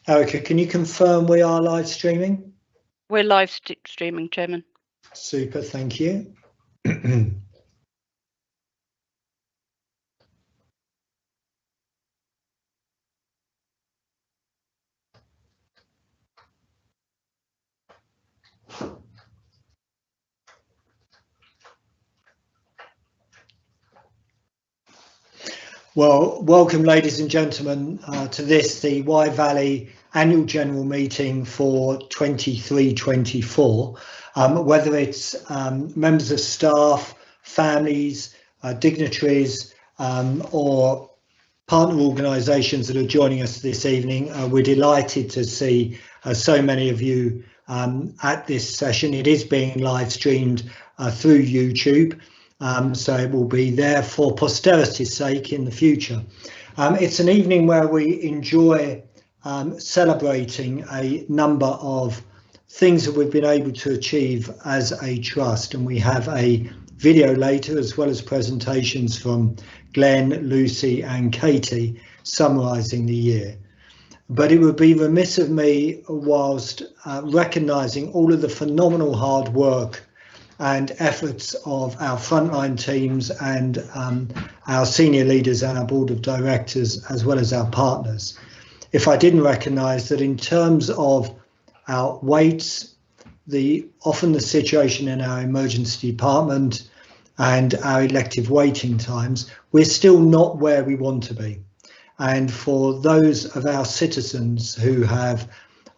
Erica, can you confirm we are live streaming? We're live streaming, Chairman. Super, thank you. Well, welcome, ladies and gentlemen, to the Wye Valley Annual General Meeting for 23-24. Whether it's members of staff, families, dignitaries, or partner organisations that are joining us this evening, we're delighted to see so many of you at this session. It is being live streamed through YouTube. So it will be there for posterity's sake in the future. It's an evening where we enjoy celebrating a number of things that we've been able to achieve as a trust, and we have a video later as well as presentations from Glenn, Lucy and Katie summarising the year. But it would be remiss of me whilst recognising all of the phenomenal hard work and efforts of our frontline teams and our senior leaders and our board of directors, as well as our partners. If I didn't recognise that in terms of our waits, often the situation in our emergency department and our elective waiting times, we're still not where we want to be. And for those of our citizens who have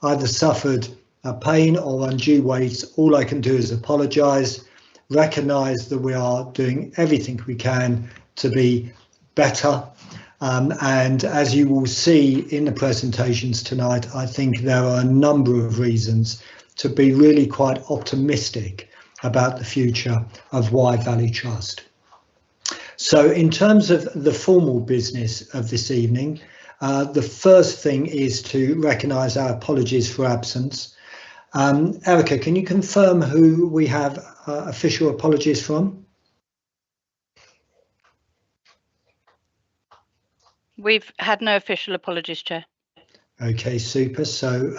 either suffered pain or undue waits, all I can do is apologise, recognise that we are doing everything we can to be better, and as you will see in the presentations tonight, I think there are a number of reasons to be really quite optimistic about the future of Wye Valley Trust. So in terms of the formal business of this evening, the first thing is to recognise our apologies for absence. Erica, can you confirm who we have official apologies from? We've had no official apologies, Chair. Okay, super. So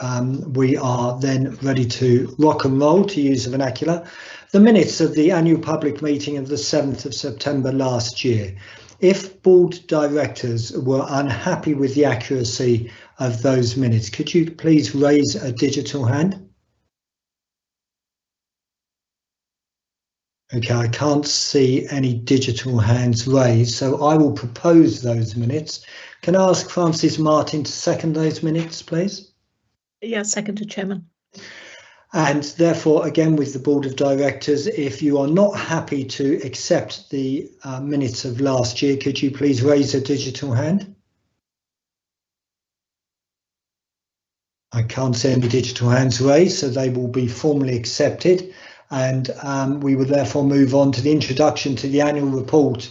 we are then ready to rock and roll, to use the vernacular. The minutes of the annual public meeting of the 7th of September last year. If board directors were unhappy with the accuracy of those minutes, could you please raise a digital hand? Okay, I can't see any digital hands raised, so I will propose those minutes. Can I ask Francis Martin to second those minutes, please? Yeah, seconded, Chairman. And therefore, again, with the Board of Directors, if you are not happy to accept the minutes of last year, could you please raise a digital hand? I can't see any digital hands raised, so they will be formally accepted. And we will therefore move on to the introduction to the annual report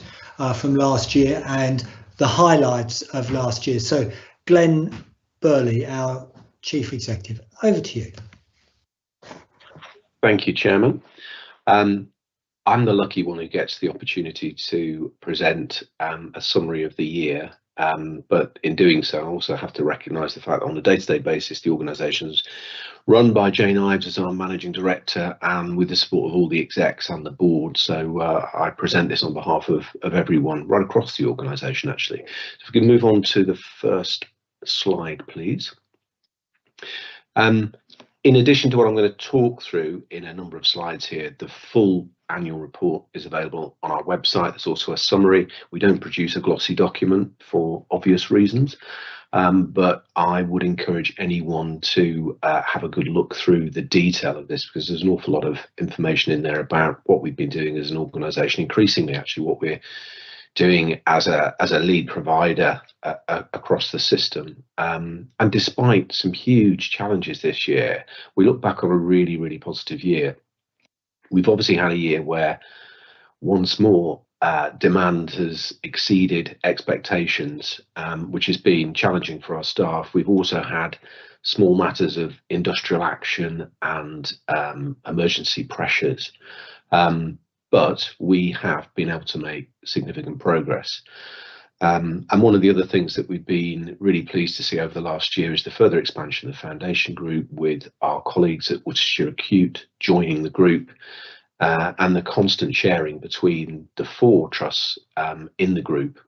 from last year and the highlights of last year. So Glenn Burley, our Chief Executive, over to you. Thank you, Chairman. I'm the lucky one who gets the opportunity to present a summary of the year. But in doing so, I also have to recognise the fact that on a day-to-day basis, the organisation's run by Jane Ives as our managing director and with the support of all the execs and the board. So I present this on behalf of everyone right across the organisation, actually. So if we can move on to the first slide, please. In addition to what I'm going to talk through in a number of slides here, the full annual report is available on our website. There's also a summary. We don't produce a glossy document for obvious reasons, but I would encourage anyone to have a good look through the detail of this, because there's an awful lot of information in there about what we've been doing as an organisation, increasingly actually what we're doing as a lead provider across the system. And despite some huge challenges this year, we look back on a really, really positive year. We've obviously had a year where once more demand has exceeded expectations, which has been challenging for our staff. We've also had small matters of industrial action and emergency pressures. But we have been able to make significant progress. And one of the other things that we've been really pleased to see over the last year is the further expansion of the foundation group, with our colleagues at Worcestershire Acute joining the group, and the constant sharing between the 4 trusts in the group,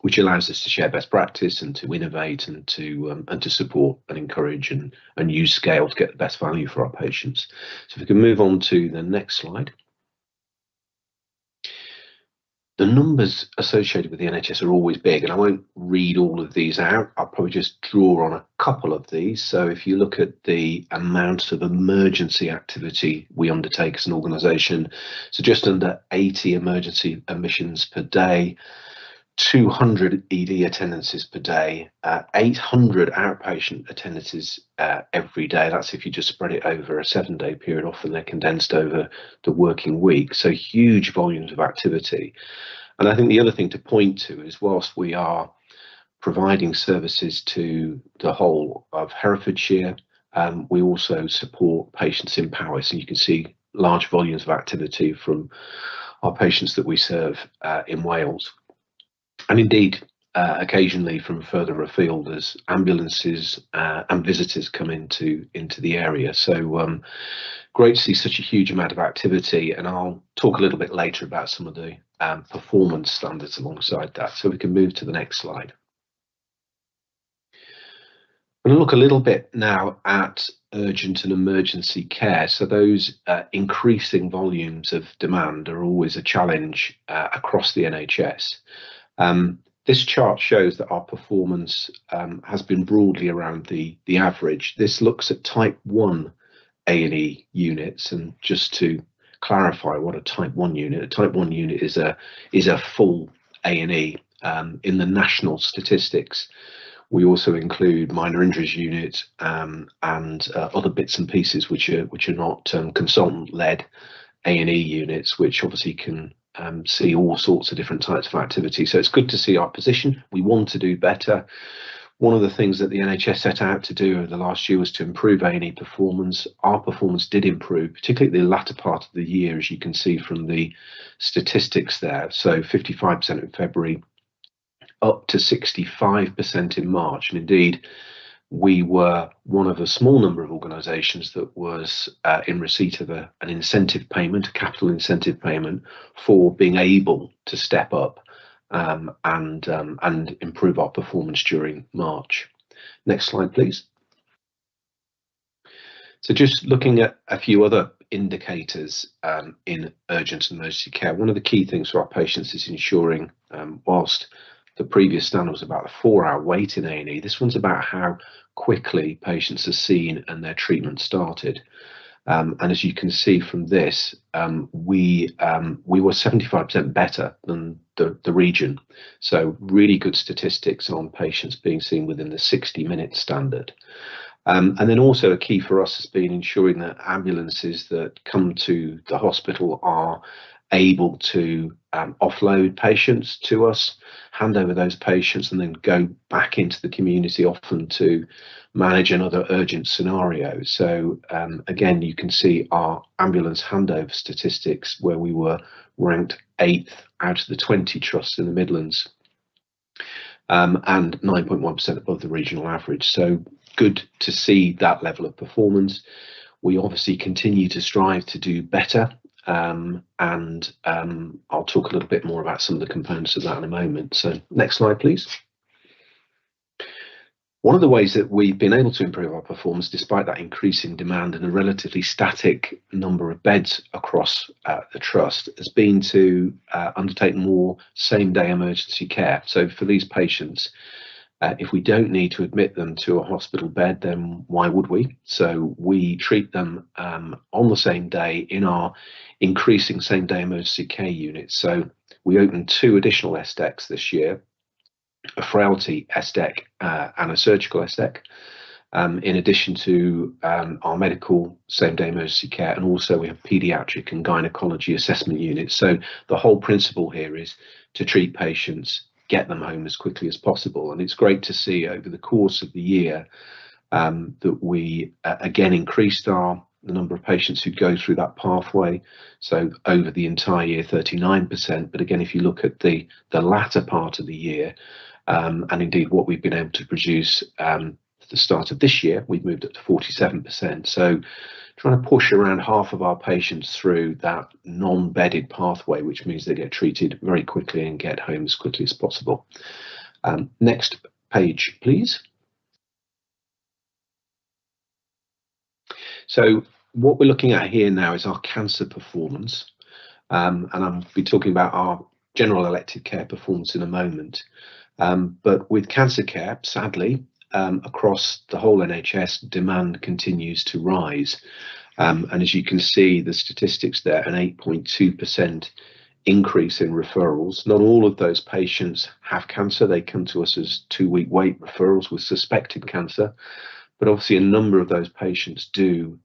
which allows us to share best practice and to innovate and to support and encourage and use scale to get the best value for our patients. So if we can move on to the next slide. The numbers associated with the NHS are always big, and I won't read all of these out. I'll probably just draw on a couple of these. So if you look at the amount of emergency activity we undertake as an organisation, so just under 80 emergency admissions per day, 200 ED attendances per day, 800 outpatient attendances every day. That's if you just spread it over a 7-day period. Often they're condensed over the working week. So huge volumes of activity. And I think the other thing to point to is, whilst we are providing services to the whole of Herefordshire, we also support patients in Powys, and you can see large volumes of activity from our patients that we serve in Wales. And indeed, occasionally from further afield as ambulances and visitors come into the area. So great to see such a huge amount of activity, and I'll talk a little bit later about some of the performance standards alongside that. So we can move to the next slide. I'm going to look a little bit now at urgent and emergency care. So those increasing volumes of demand are always a challenge across the NHS. This chart shows that our performance has been broadly around the average. This looks at type 1 A&E units, and just to clarify what a type 1 unit is a full A&E. In the national statistics, we also include minor injuries units and other bits and pieces which are not consultant-led A&E units, which obviously can see all sorts of different types of activity. So it's good to see our position. We want to do better. One of the things that the NHS set out to do over the last year was to improve A&E performance. Our performance did improve, particularly the latter part of the year, as you can see from the statistics there. So 55% in February, up to 65% in March. And indeed, we were one of a small number of organisations that was in receipt of an incentive payment, a capital incentive payment, for being able to step up and improve our performance during March. Next slide, please. So just looking at a few other indicators in urgent and emergency care, one of the key things for our patients is ensuring, whilst the previous standard was about a 4-hour wait in A&E, this one's about how quickly patients are seen and their treatment started. And as you can see from this, we were 75% better than the region. So really good statistics on patients being seen within the 60-minute standard. And then also a key for us has been ensuring that ambulances that come to the hospital are able to offload patients to us, hand over those patients, and then go back into the community, often to manage another urgent scenario. So again, you can see our ambulance handover statistics, where we were ranked 8th out of the 20 trusts in the Midlands, and 9.1% above the regional average. So good to see that level of performance. We obviously continue to strive to do better. And I'll talk a little bit more about some of the components of that in a moment. So next slide, please. One of the ways that we've been able to improve our performance, despite that increasing demand and a relatively static number of beds across the trust, has been to undertake more same-day emergency care. So for these patients, if we don't need to admit them to a hospital bed, then why would we? So we treat them on the same day in our increasing same-day emergency care units. So we opened 2 additional SDECs this year, a frailty SDEC and a surgical SDEC, in addition to our medical same-day emergency care, and also we have paediatric and gynecology assessment units. So the whole principle here is to treat patients, get them home as quickly as possible. And it's great to see over the course of the year that we again increased our the number of patients who go through that pathway. So over the entire year, 39%. But again, if you look at the latter part of the year, and indeed what we've been able to produce at the start of this year, we've moved up to 47%. So trying to push around half of our patients through that non-bedded pathway, which means they get treated very quickly and get home as quickly as possible. Next page, please. So what we're looking at here now is our cancer performance, and I'll be talking about our general elective care performance in a moment. But with cancer care, sadly, across the whole NHS, demand continues to rise. And as you can see, the statistics there, an 8.2% increase in referrals. Not all of those patients have cancer. They come to us as 2-week wait referrals with suspected cancer. But obviously a number of those patients do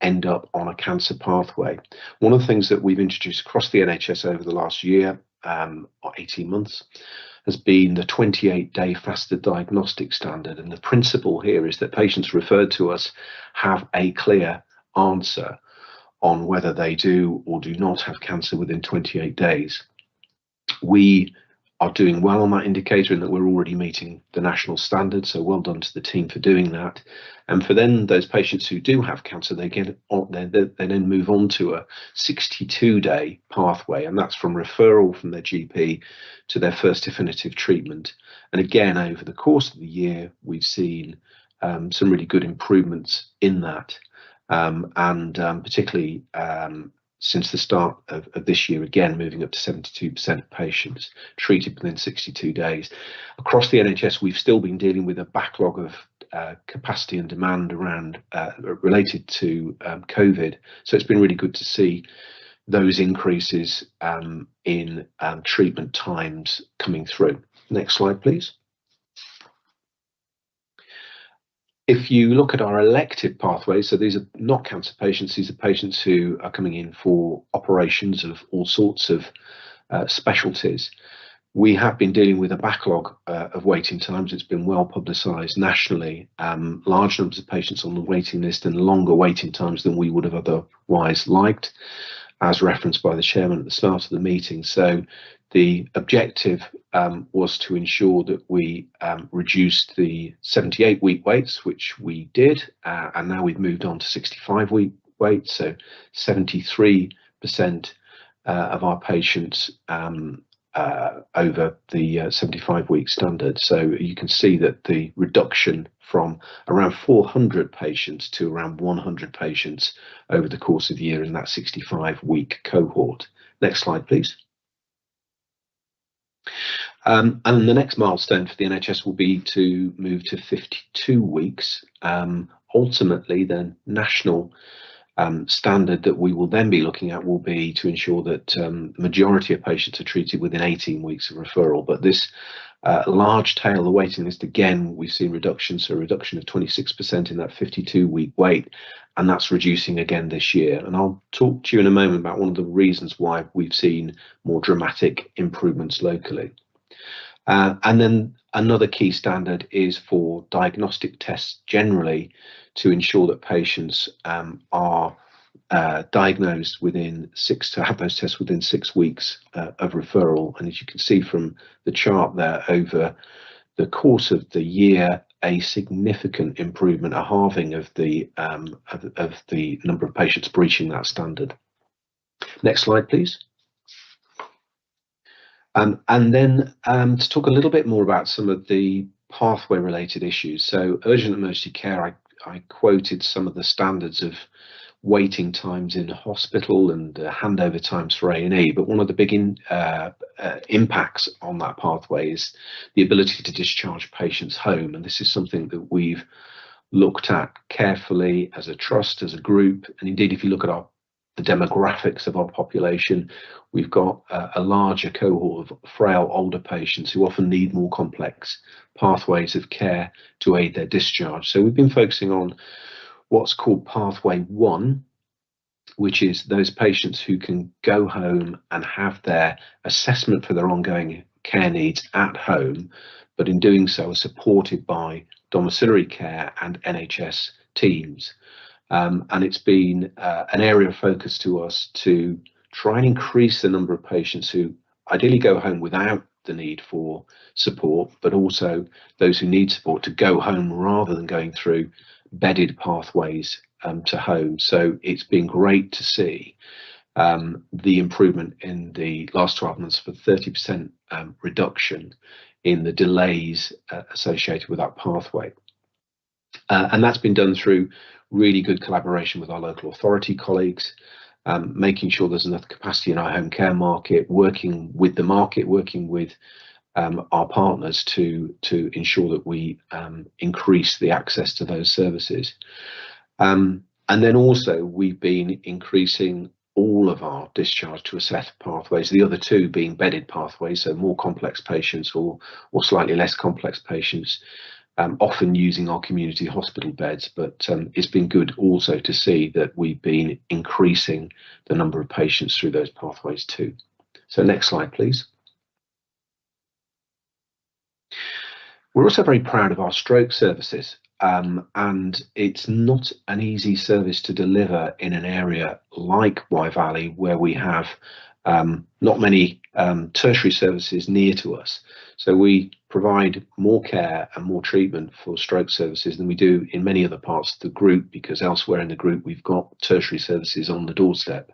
end up on a cancer pathway. One of the things that we've introduced across the NHS over the last year, or 18 months, has been the 28-day faster diagnostic standard. And the principle here is that patients referred to us have a clear answer on whether they do or do not have cancer within 28 days. We are doing well on that indicator in that we're already meeting the national standard, so well done to the team for doing that. And for then those patients who do have cancer, they then move on to a 62-day pathway, and that's from referral from their GP to their first definitive treatment. And again, over the course of the year, we've seen some really good improvements in that, and particularly since the start of this year, again, moving up to 72% of patients treated within 62 days. Across the NHS, we've still been dealing with a backlog of capacity and demand around related to COVID. So it's been really good to see those increases in treatment times coming through. Next slide, please. If you look at our elective pathways, so these are not cancer patients, these are patients who are coming in for operations of all sorts of specialties. We have been dealing with a backlog of waiting times. It's been well publicised nationally, large numbers of patients on the waiting list and longer waiting times than we would have otherwise liked, as referenced by the chairman at the start of the meeting. So the objective was to ensure that we reduced the 78-week waits, which we did, and now we've moved on to 65-week waits. So 73% of our patients over the 75-week standard. So you can see that the reduction from around 400 patients to around 100 patients over the course of the year in that 65-week cohort. Next slide, please. And the next milestone for the NHS will be to move to 52 weeks. Ultimately, the national standard that we will then be looking at will be to ensure that the majority of patients are treated within 18 weeks of referral. But this large tail of the waiting list, again, we've seen reductions, so a reduction of 26% in that 52-week wait, and that's reducing again this year. And I'll talk to you in a moment about one of the reasons why we've seen more dramatic improvements locally. And then another key standard is for diagnostic tests generally, to ensure that patients are diagnosed within to have those tests within 6 weeks of referral. And as you can see from the chart there, over the course of the year, a significant improvement, a halving of the number of patients breaching that standard. Next slide, please. And then to talk a little bit more about some of the pathway related issues. So urgent emergency care, I quoted some of the standards of waiting times in hospital and handover times for A&E, but one of the big impacts on that pathway is the ability to discharge patients home. And this is something that we've looked at carefully as a trust, as a group. And indeed, if you look at the demographics of our population, we've got a larger cohort of frail older patients who often need more complex pathways of care to aid their discharge. So we've been focusing on what's called pathway 1, which is those patients who can go home and have their assessment for their ongoing care needs at home, but in doing so are supported by domiciliary care and NHS teams. And it's been an area of focus to us to try and increase the number of patients who ideally go home without the need for support, but also those who need support to go home rather than going through bedded pathways to home. So it's been great to see the improvement in the last 12 months for 30% reduction in the delays associated with that pathway. And that's been done through really good collaboration with our local authority colleagues, making sure there's enough capacity in our home care market, working with the market, working with our partners to ensure that we increase the access to those services. And then also we've been increasing all of our discharge to assess pathways, the other two being bedded pathways, so more complex patients or slightly less complex patients, often using our community hospital beds. But it's been good also to see that we've been increasing the number of patients through those pathways too. So next slide, please. We're also very proud of our stroke services, and it's not an easy service to deliver in an area like Wye Valley, where we have not many tertiary services near to us. So we provide more care and more treatment for stroke services than we do in many other parts of the group, because elsewhere in the group we've got tertiary services on the doorstep.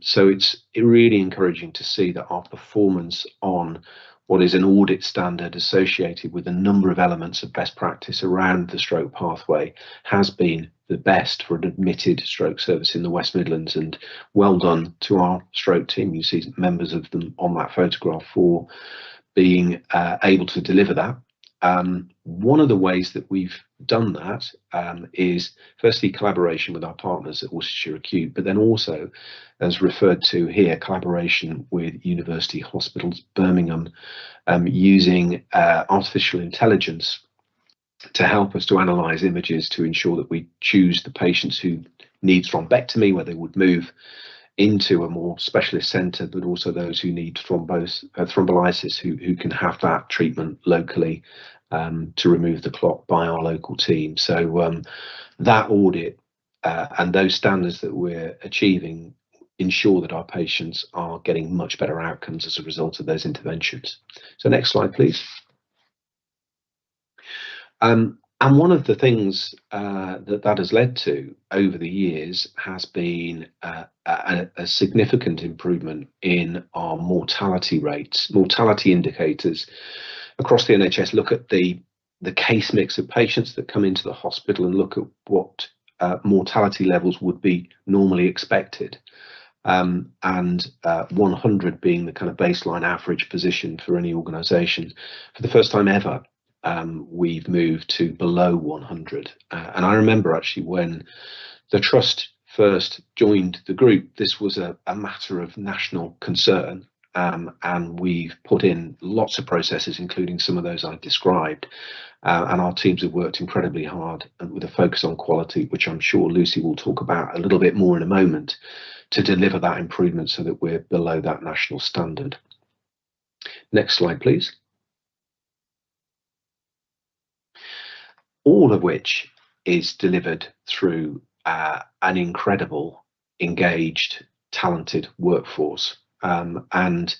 So it's really encouraging to see that our performance on what is an audit standard associated with a number of elements of best practice around the stroke pathway has been the best for an admitted stroke service in the West Midlands, and well done to our stroke team. You see members of them on that photograph for being able to deliver that. One of the ways that we've done that is firstly collaboration with our partners at Worcestershire Acute, but then also, as referred to here, collaboration with University Hospitals Birmingham, using artificial intelligence to help us to analyse images to ensure that we choose the patients who need thrombectomy, where they would move into a more specialist centre, but also those who need thrombolysis, who can have that treatment locally to remove the clot by our local team. So that audit and those standards that we're achieving ensure that our patients are getting much better outcomes as a result of those interventions. So next slide, please. And one of the things that has led to over the years has been a significant improvement in our mortality rates. Mortality indicators across the NHS look at the case mix of patients that come into the hospital and look at what mortality levels would be normally expected, and 100 being the kind of baseline average position for any organisation. For the first time ever, we've moved to below 100. And I remember actually when the Trust first joined the group, this was a matter of national concern, and we've put in lots of processes, including some of those I described, and our teams have worked incredibly hard and with a focus on quality, which I'm sure Lucy will talk about a little bit more in a moment, to deliver that improvement so that we're below that national standard. Next slide, please. All of which is delivered through an incredible, engaged, talented workforce, and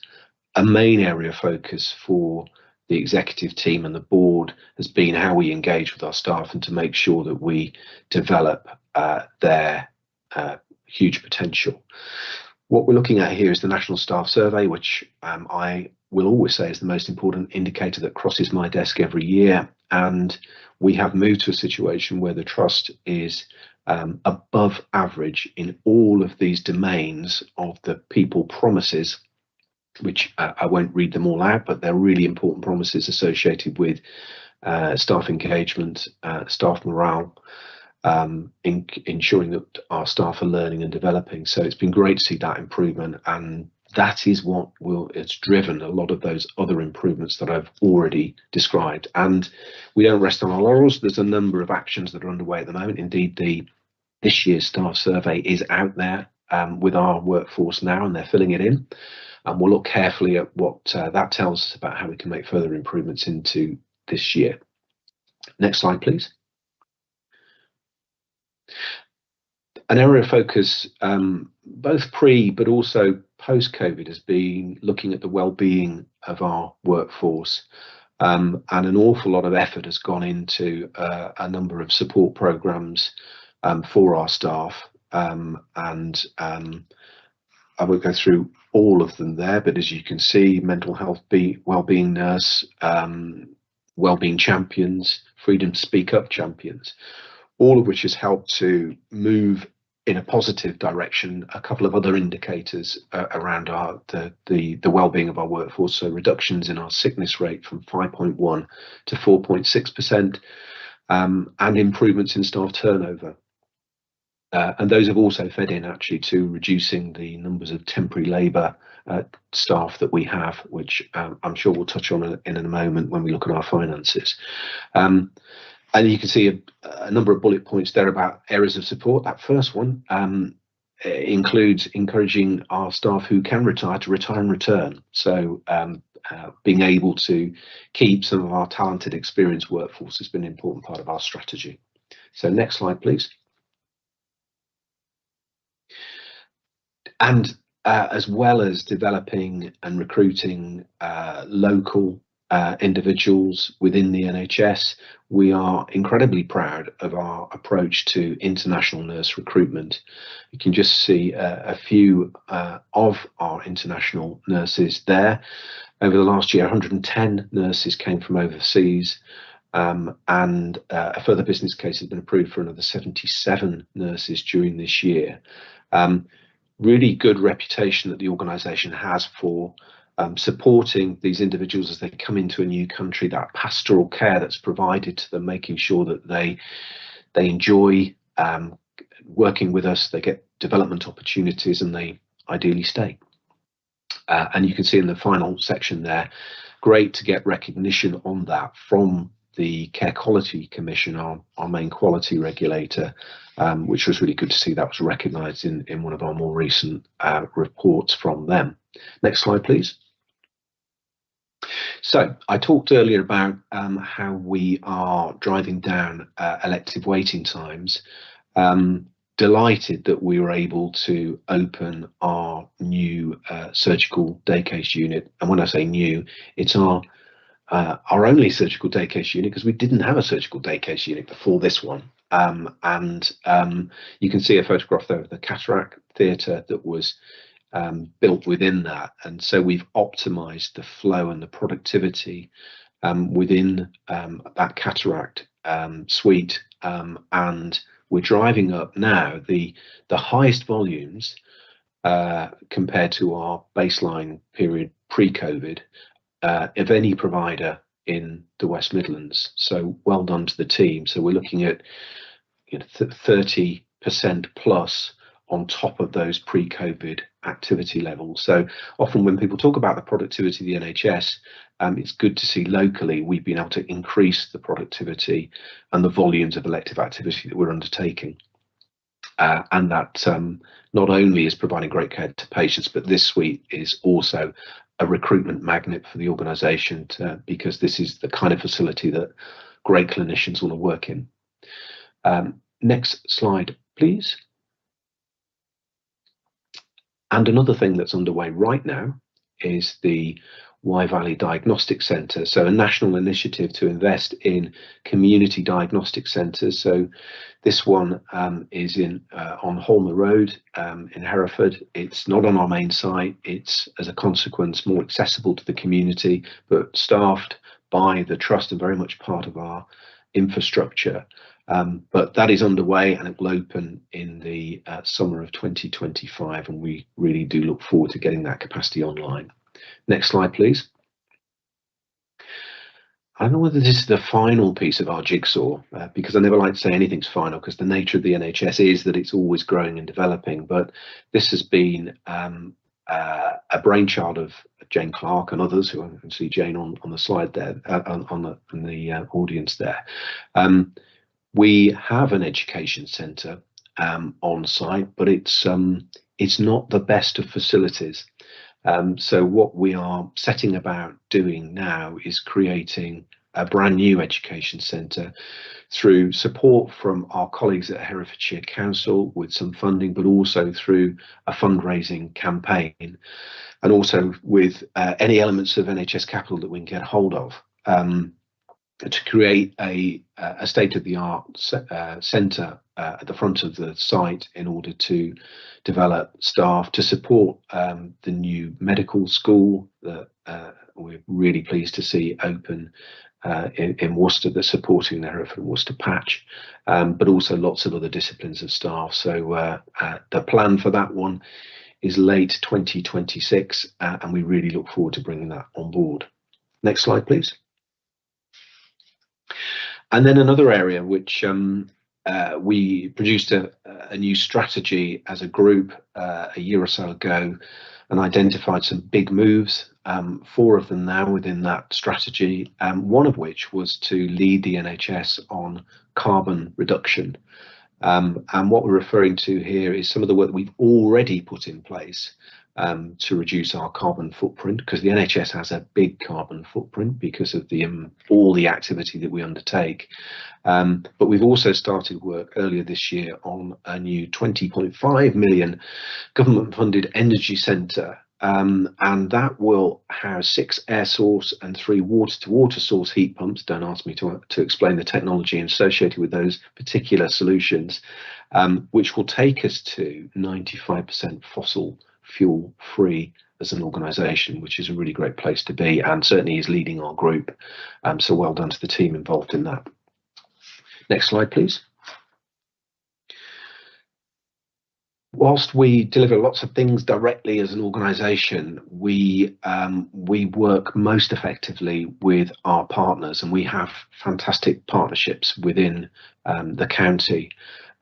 a main area of focus for the executive team and the board has been how we engage with our staff and to make sure that we develop their huge potential. What we're looking at here is the National Staff Survey, which I will always say is the most important indicator that crosses my desk every year. And we have moved to a situation where the Trust is above average in all of these domains of the people promises, which I won't read them all out, but they're really important promises associated with staff engagement, staff morale, ensuring that our staff are learning and developing. So it's been great to see that improvement, and that is what it's driven a lot of those other improvements that I've already described. And we don't rest on our laurels. There's a number of actions that are underway at the moment. Indeed, this year's staff survey is out there with our workforce now, and they're filling it in. And we'll look carefully at what that tells us about how we can make further improvements into this year. Next slide, please. An area of focus, both pre but also post-COVID, has been looking at the well-being of our workforce, and an awful lot of effort has gone into a number of support programs for our staff, and I won't go through all of them there, but as you can see, mental health, well-being nurse, well-being champions, freedom to speak up champions, all of which has helped to move in a positive direction a couple of other indicators around the well-being of our workforce. So reductions in our sickness rate from 5.1 to 4.6%, and improvements in staff turnover. And those have also fed in actually to reducing the numbers of temporary labour staff that we have, which I'm sure we'll touch on in a moment when we look at our finances. And you can see a number of bullet points there about areas of support. That first one includes encouraging our staff who can retire to retire and return. So being able to keep some of our talented, experienced workforce has been an important part of our strategy. So next slide, please. And as well as developing and recruiting local individuals within the NHS, we are incredibly proud of our approach to international nurse recruitment. You can just see a few of our international nurses there. Over the last year, 110 nurses came from overseas, and a further business case has been approved for another 77 nurses during this year. Really good reputation that the organisation has for supporting these individuals as they come into a new country, that pastoral care that's provided to them, making sure that they enjoy working with us, they get development opportunities, and they ideally stay. And you can see in the final section there, great to get recognition on that from the Care Quality Commission, our main quality regulator, which was really good to see that was recognised in one of our more recent reports from them. Next slide, please. So I talked earlier about how we are driving down elective waiting times. Delighted that we were able to open our new surgical day case unit. And when I say new, it's our only surgical day case unit, because we didn't have a surgical day case unit before this one. You can see a photograph there of the cataract theatre that was built within that, and so we've optimized the flow and the productivity within that cataract suite, and we're driving up now the highest volumes compared to our baseline period pre-COVID of any provider in the West Midlands. So well done to the team. So we're looking at 30% plus on top of those pre-COVID activity levels. So often when people talk about the productivity of the NHS, it's good to see locally we've been able to increase the productivity and the volumes of elective activity that we're undertaking. And that not only is providing great care to patients, but this suite is also a recruitment magnet for the organisation, because this is the kind of facility that great clinicians want to work in. Next slide, please. And another thing that's underway right now is the Wye Valley Diagnostic Centre, so a national initiative to invest in community diagnostic centres. So this one is on Holmer Road in Hereford. It's not on our main site. It's, as a consequence, more accessible to the community, but staffed by the trust and very much part of our infrastructure. But that is underway, and it will open in the summer of 2025, and we really do look forward to getting that capacity online. Next slide, please. I don't know whether this is the final piece of our jigsaw, because I never like to say anything's final, because the nature of the NHS is that it's always growing and developing. But this has been a brainchild of Jane Clark and others, who I can see Jane on the slide there, on the audience there. We have an education centre on site, but it's not the best of facilities. So what we are setting about doing now is creating a brand new education centre through support from our colleagues at Herefordshire Council with some funding, but also through a fundraising campaign, and also with any elements of NHS capital that we can get hold of, to create a state-of-the-art centre at the front of the site in order to develop staff to support the new medical school that we're really pleased to see open in Worcester, that's supporting the Hereford and Worcester patch, but also lots of other disciplines of staff. So the plan for that one is late 2026, and we really look forward to bringing that on board. Next slide, please. And then another area which we produced a new strategy as a group a year or so ago, and identified some big moves, 4 of them now within that strategy, one of which was to lead the NHS on carbon reduction. And what we're referring to here is some of the work that we've already put in place to reduce our carbon footprint, because the NHS has a big carbon footprint because of the all the activity that we undertake. But we've also started work earlier this year on a new 20.5 million government-funded energy centre, and that will house 6 air source and 3 water-to-water source heat pumps. Don't ask me to explain the technology associated with those particular solutions, which will take us to 95% fossil fuel free as an organisation, which is a really great place to be, and certainly is leading our group. So well done to the team involved in that. Next slide, please. Whilst we deliver lots of things directly as an organisation, we work most effectively with our partners, and we have fantastic partnerships within the county.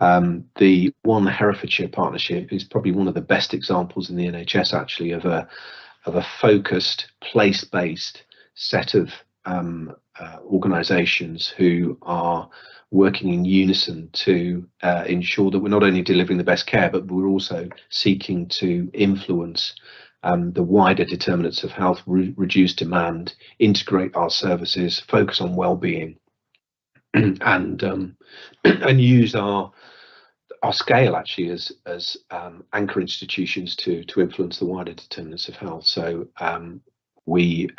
The One Herefordshire partnership is probably one of the best examples in the NHS, actually, of a focused, place-based set of organisations who are working in unison to ensure that we're not only delivering the best care, but we're also seeking to influence the wider determinants of health, reduce demand, integrate our services, focus on well-being, and use our scale actually as anchor institutions to influence the wider determinants of health. So we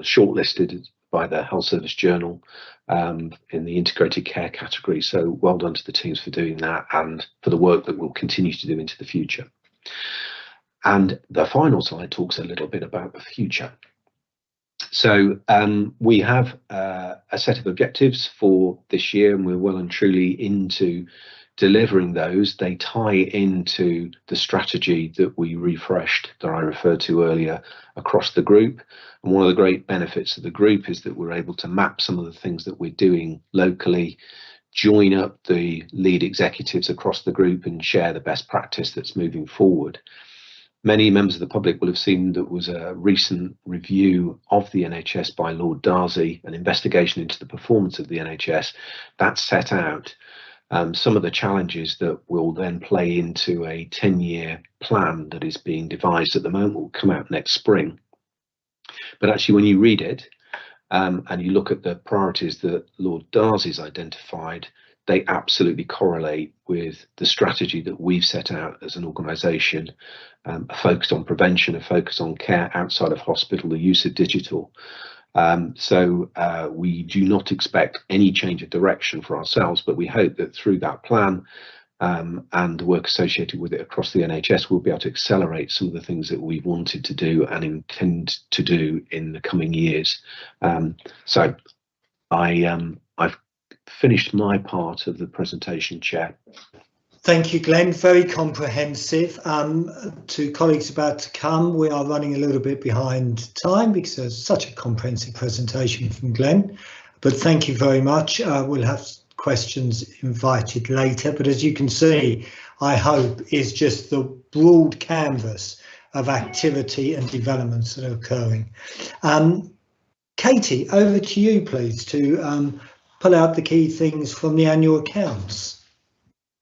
shortlisted by the Health Service Journal in the integrated care category. So well done to the teams for doing that, and for the work that we'll continue to do into the future. And the final slide talks a little bit about the future. So we have a set of objectives for this year, and we're well and truly into delivering those. They tie into the strategy that we refreshed, that I referred to earlier, across the group. And one of the great benefits of the group is that we're able to map some of the things that we're doing locally, join up the lead executives across the group, and share the best practice that's moving forward. Many members of the public will have seen there was a recent review of the NHS by Lord Darcy, an investigation into the performance of the NHS that set out some of the challenges that will then play into a 10-year plan that is being devised at the moment, will come out next spring. But actually, when you read it and you look at the priorities that Lord Darcy's identified, they absolutely correlate with the strategy that we've set out as an organisation, a focus on prevention, a focus on care outside of hospital, the use of digital. So we do not expect any change of direction for ourselves, but we hope that through that plan and the work associated with it across the NHS, we'll be able to accelerate some of the things that we've wanted to do and intend to do in the coming years. So I've finished my part of the presentation, Chair. Thank you, Glenn. Very comprehensive. To colleagues about to come, we are running a little bit behind time because there's such a comprehensive presentation from Glenn. But thank you very much. We'll have questions invited later. But as you can see, I hope is just the broad canvas of activity and developments that are occurring. Katie, over to you, please, to pull out the key things from the annual accounts.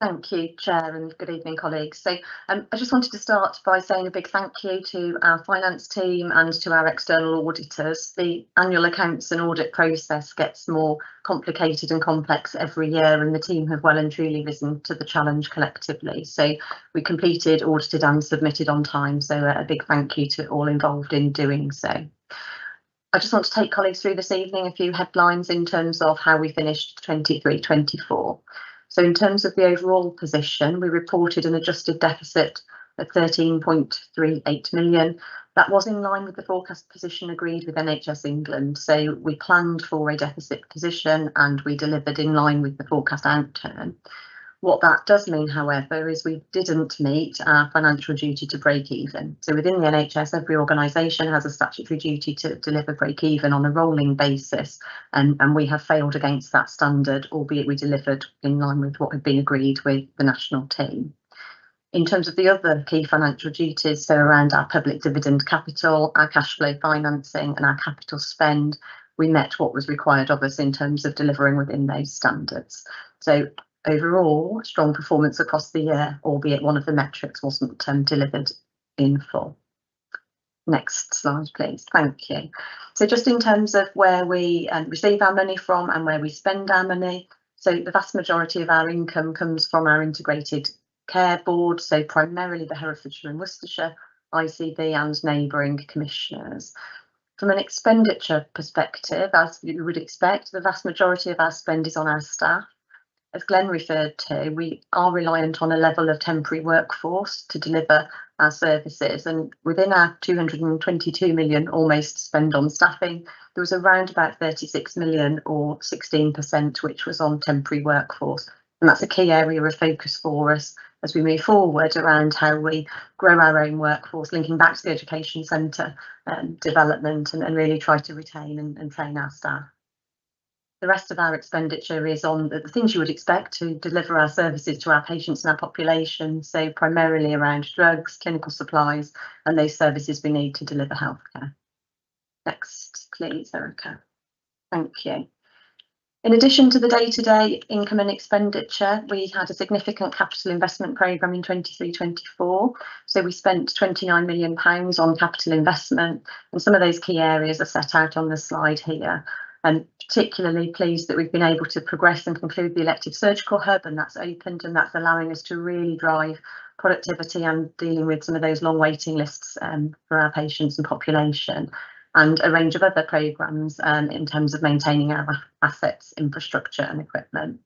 Thank you, Chair, and good evening, colleagues. So I just wanted to start by saying a big thank you to our finance team and to our external auditors. The annual accounts and audit process gets more complicated and complex every year, and the team have well and truly risen to the challenge collectively. So we completed, audited and submitted on time. So a big thank you to all involved in doing so. I just want to take colleagues through this evening a few headlines in terms of how we finished 23-24. So in terms of the overall position, we reported an adjusted deficit of 13.38 million. That was in line with the forecast position agreed with NHS England. So we planned for a deficit position and we delivered in line with the forecast outturn. What that does mean, however, is we didn't meet our financial duty to break even. So within the NHS, every organisation has a statutory duty to deliver break even on a rolling basis, and we have failed against that standard, albeit we delivered in line with what had been agreed with the national team. In terms of the other key financial duties, so around our public dividend capital, our cash flow financing and our capital spend, we met what was required of us in terms of delivering within those standards. So overall, strong performance across the year, albeit one of the metrics wasn't delivered in full. Next slide, please. Thank you. So just in terms of where we receive our money from and where we spend our money, so the vast majority of our income comes from our integrated care board, so primarily the Herefordshire and Worcestershire, ICB and neighbouring commissioners. From an expenditure perspective, as you would expect, the vast majority of our spend is on our staff. As Glenn referred to, we are reliant on a level of temporary workforce to deliver our services, and within our 222 million almost spend on staffing, there was around about 36 million or 16% which was on temporary workforce, and that's a key area of focus for us as we move forward around how we grow our own workforce, linking back to the education centre development and really try to retain and train our staff. The rest of our expenditure is on the things you would expect to deliver our services to our patients and our population, so primarily around drugs, clinical supplies, and those services we need to deliver healthcare. Next, please, Erica. Thank you. In addition to the day-to-day income and expenditure, we had a significant capital investment programme in 23-24. So we spent £29 million on capital investment, and some of those key areas are set out on the slide here. I'm particularly pleased that we've been able to progress and conclude the elective surgical hub, and that's opened, and that's allowing us to really drive productivity and dealing with some of those long waiting lists for our patients and population, and a range of other programmes in terms of maintaining our assets, infrastructure and equipment.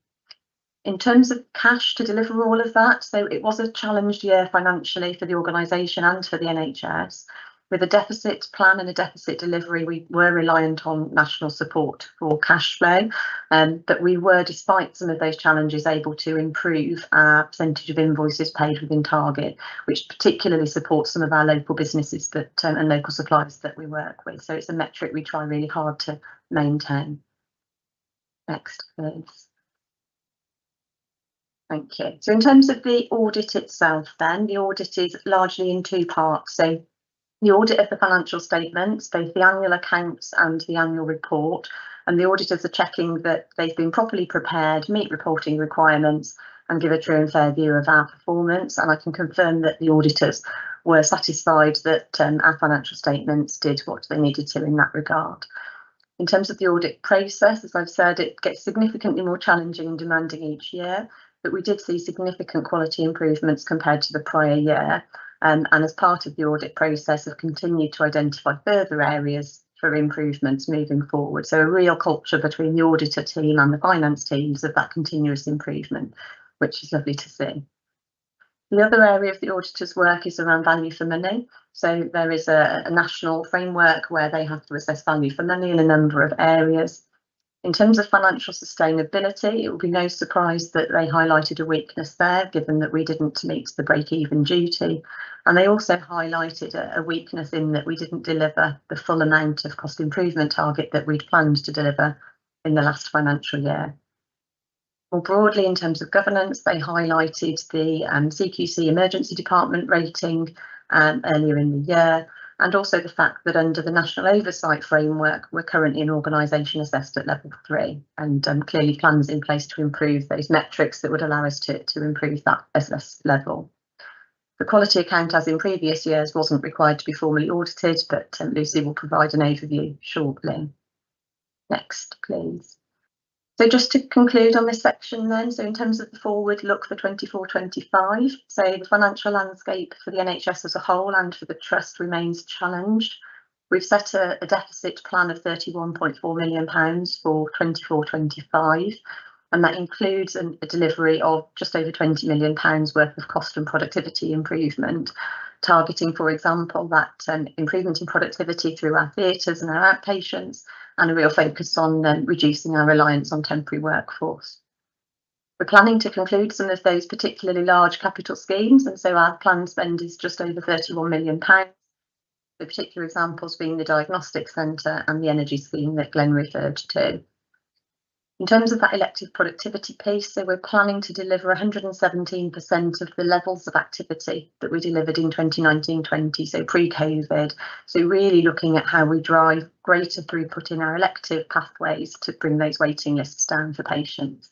In terms of cash to deliver all of that, so it was a challenged year financially for the organisation and for the NHS. With a deficit plan and a deficit delivery, we were reliant on national support for cash flow, but we were, despite some of those challenges, able to improve our percentage of invoices paid within target, which particularly supports some of our local businesses that and local suppliers that we work with. So it's a metric we try really hard to maintain. Next, please. Thank you. So in terms of the audit itself, then, the audit is largely in two parts. So the audit of the financial statements, both the annual accounts and the annual report, and the auditors are checking that they've been properly prepared, meet reporting requirements and give a true and fair view of our performance. And I can confirm that the auditors were satisfied that our financial statements did what they needed to in that regard. In terms of the audit process, as I've said, it gets significantly more challenging and demanding each year, but we did see significant quality improvements compared to the prior year. And as part of the audit process, have continued to identify further areas for improvements moving forward. So a real culture between the auditor team and the finance teams of that continuous improvement, which is lovely to see. The other area of the auditor's work is around value for money. So there is a national framework where they have to assess value for money in a number of areas. In terms of financial sustainability, it will be no surprise that they highlighted a weakness there, given that we didn't meet the break-even duty. And they also highlighted a weakness in that we didn't deliver the full amount of cost improvement target that we'd planned to deliver in the last financial year. More broadly, in terms of governance, they highlighted the CQC emergency department rating earlier in the year. and also the fact that under the National Oversight Framework, we're currently an organisation assessed at level 3, and clearly plans in place to improve those metrics that would allow us to improve that assessed level. The quality account, as in previous years, wasn't required to be formally audited, but Lucy will provide an overview shortly. Next, please. So just to conclude on this section then, so in terms of the forward look for 24-25, so the financial landscape for the NHS as a whole and for the Trust remains challenged. We've set a deficit plan of £31.4 million for 24-25, and that includes a delivery of just over £20 million worth of cost and productivity improvement, targeting, for example, that improvement in productivity through our theatres and our outpatients, and a real focus on reducing our reliance on temporary workforce. We're planning to conclude some of those particularly large capital schemes, and so our planned spend is just over £31 million, the particular examples being the diagnostic centre and the energy scheme that Glenn referred to. In terms of that elective productivity piece, so we're planning to deliver 117% of the levels of activity that we delivered in 2019-20, so pre-COVID. So really looking at how we drive greater throughput in our elective pathways to bring those waiting lists down for patients.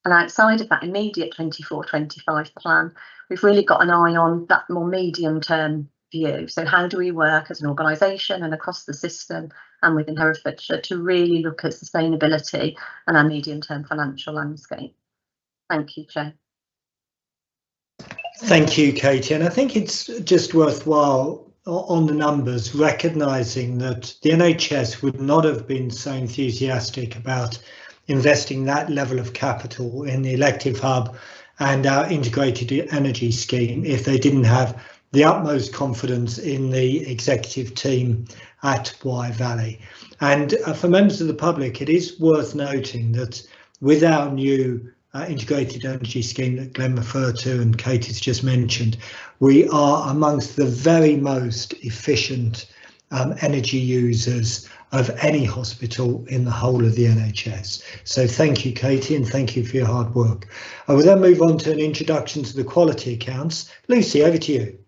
And outside of that immediate 24-25 plan, we've really got an eye on that more medium-term view. So how do we work as an organisation and across the system and within Herefordshire to really look at sustainability and our medium-term financial landscape? Thank you, Chair. Thank you, Katie. And I think it's just worthwhile on the numbers recognising that the NHS would not have been so enthusiastic about investing that level of capital in the elective hub and our integrated energy scheme if they didn't have the utmost confidence in the executive team at Wye Valley. And for members of the public, it is worth noting that with our new integrated energy scheme that Glenn referred to and Katie's just mentioned, we are amongst the very most efficient energy users of any hospital in the whole of the NHS. So thank you, Katie, and thank you for your hard work. I will then move on to an introduction to the quality accounts. Lucy, over to you.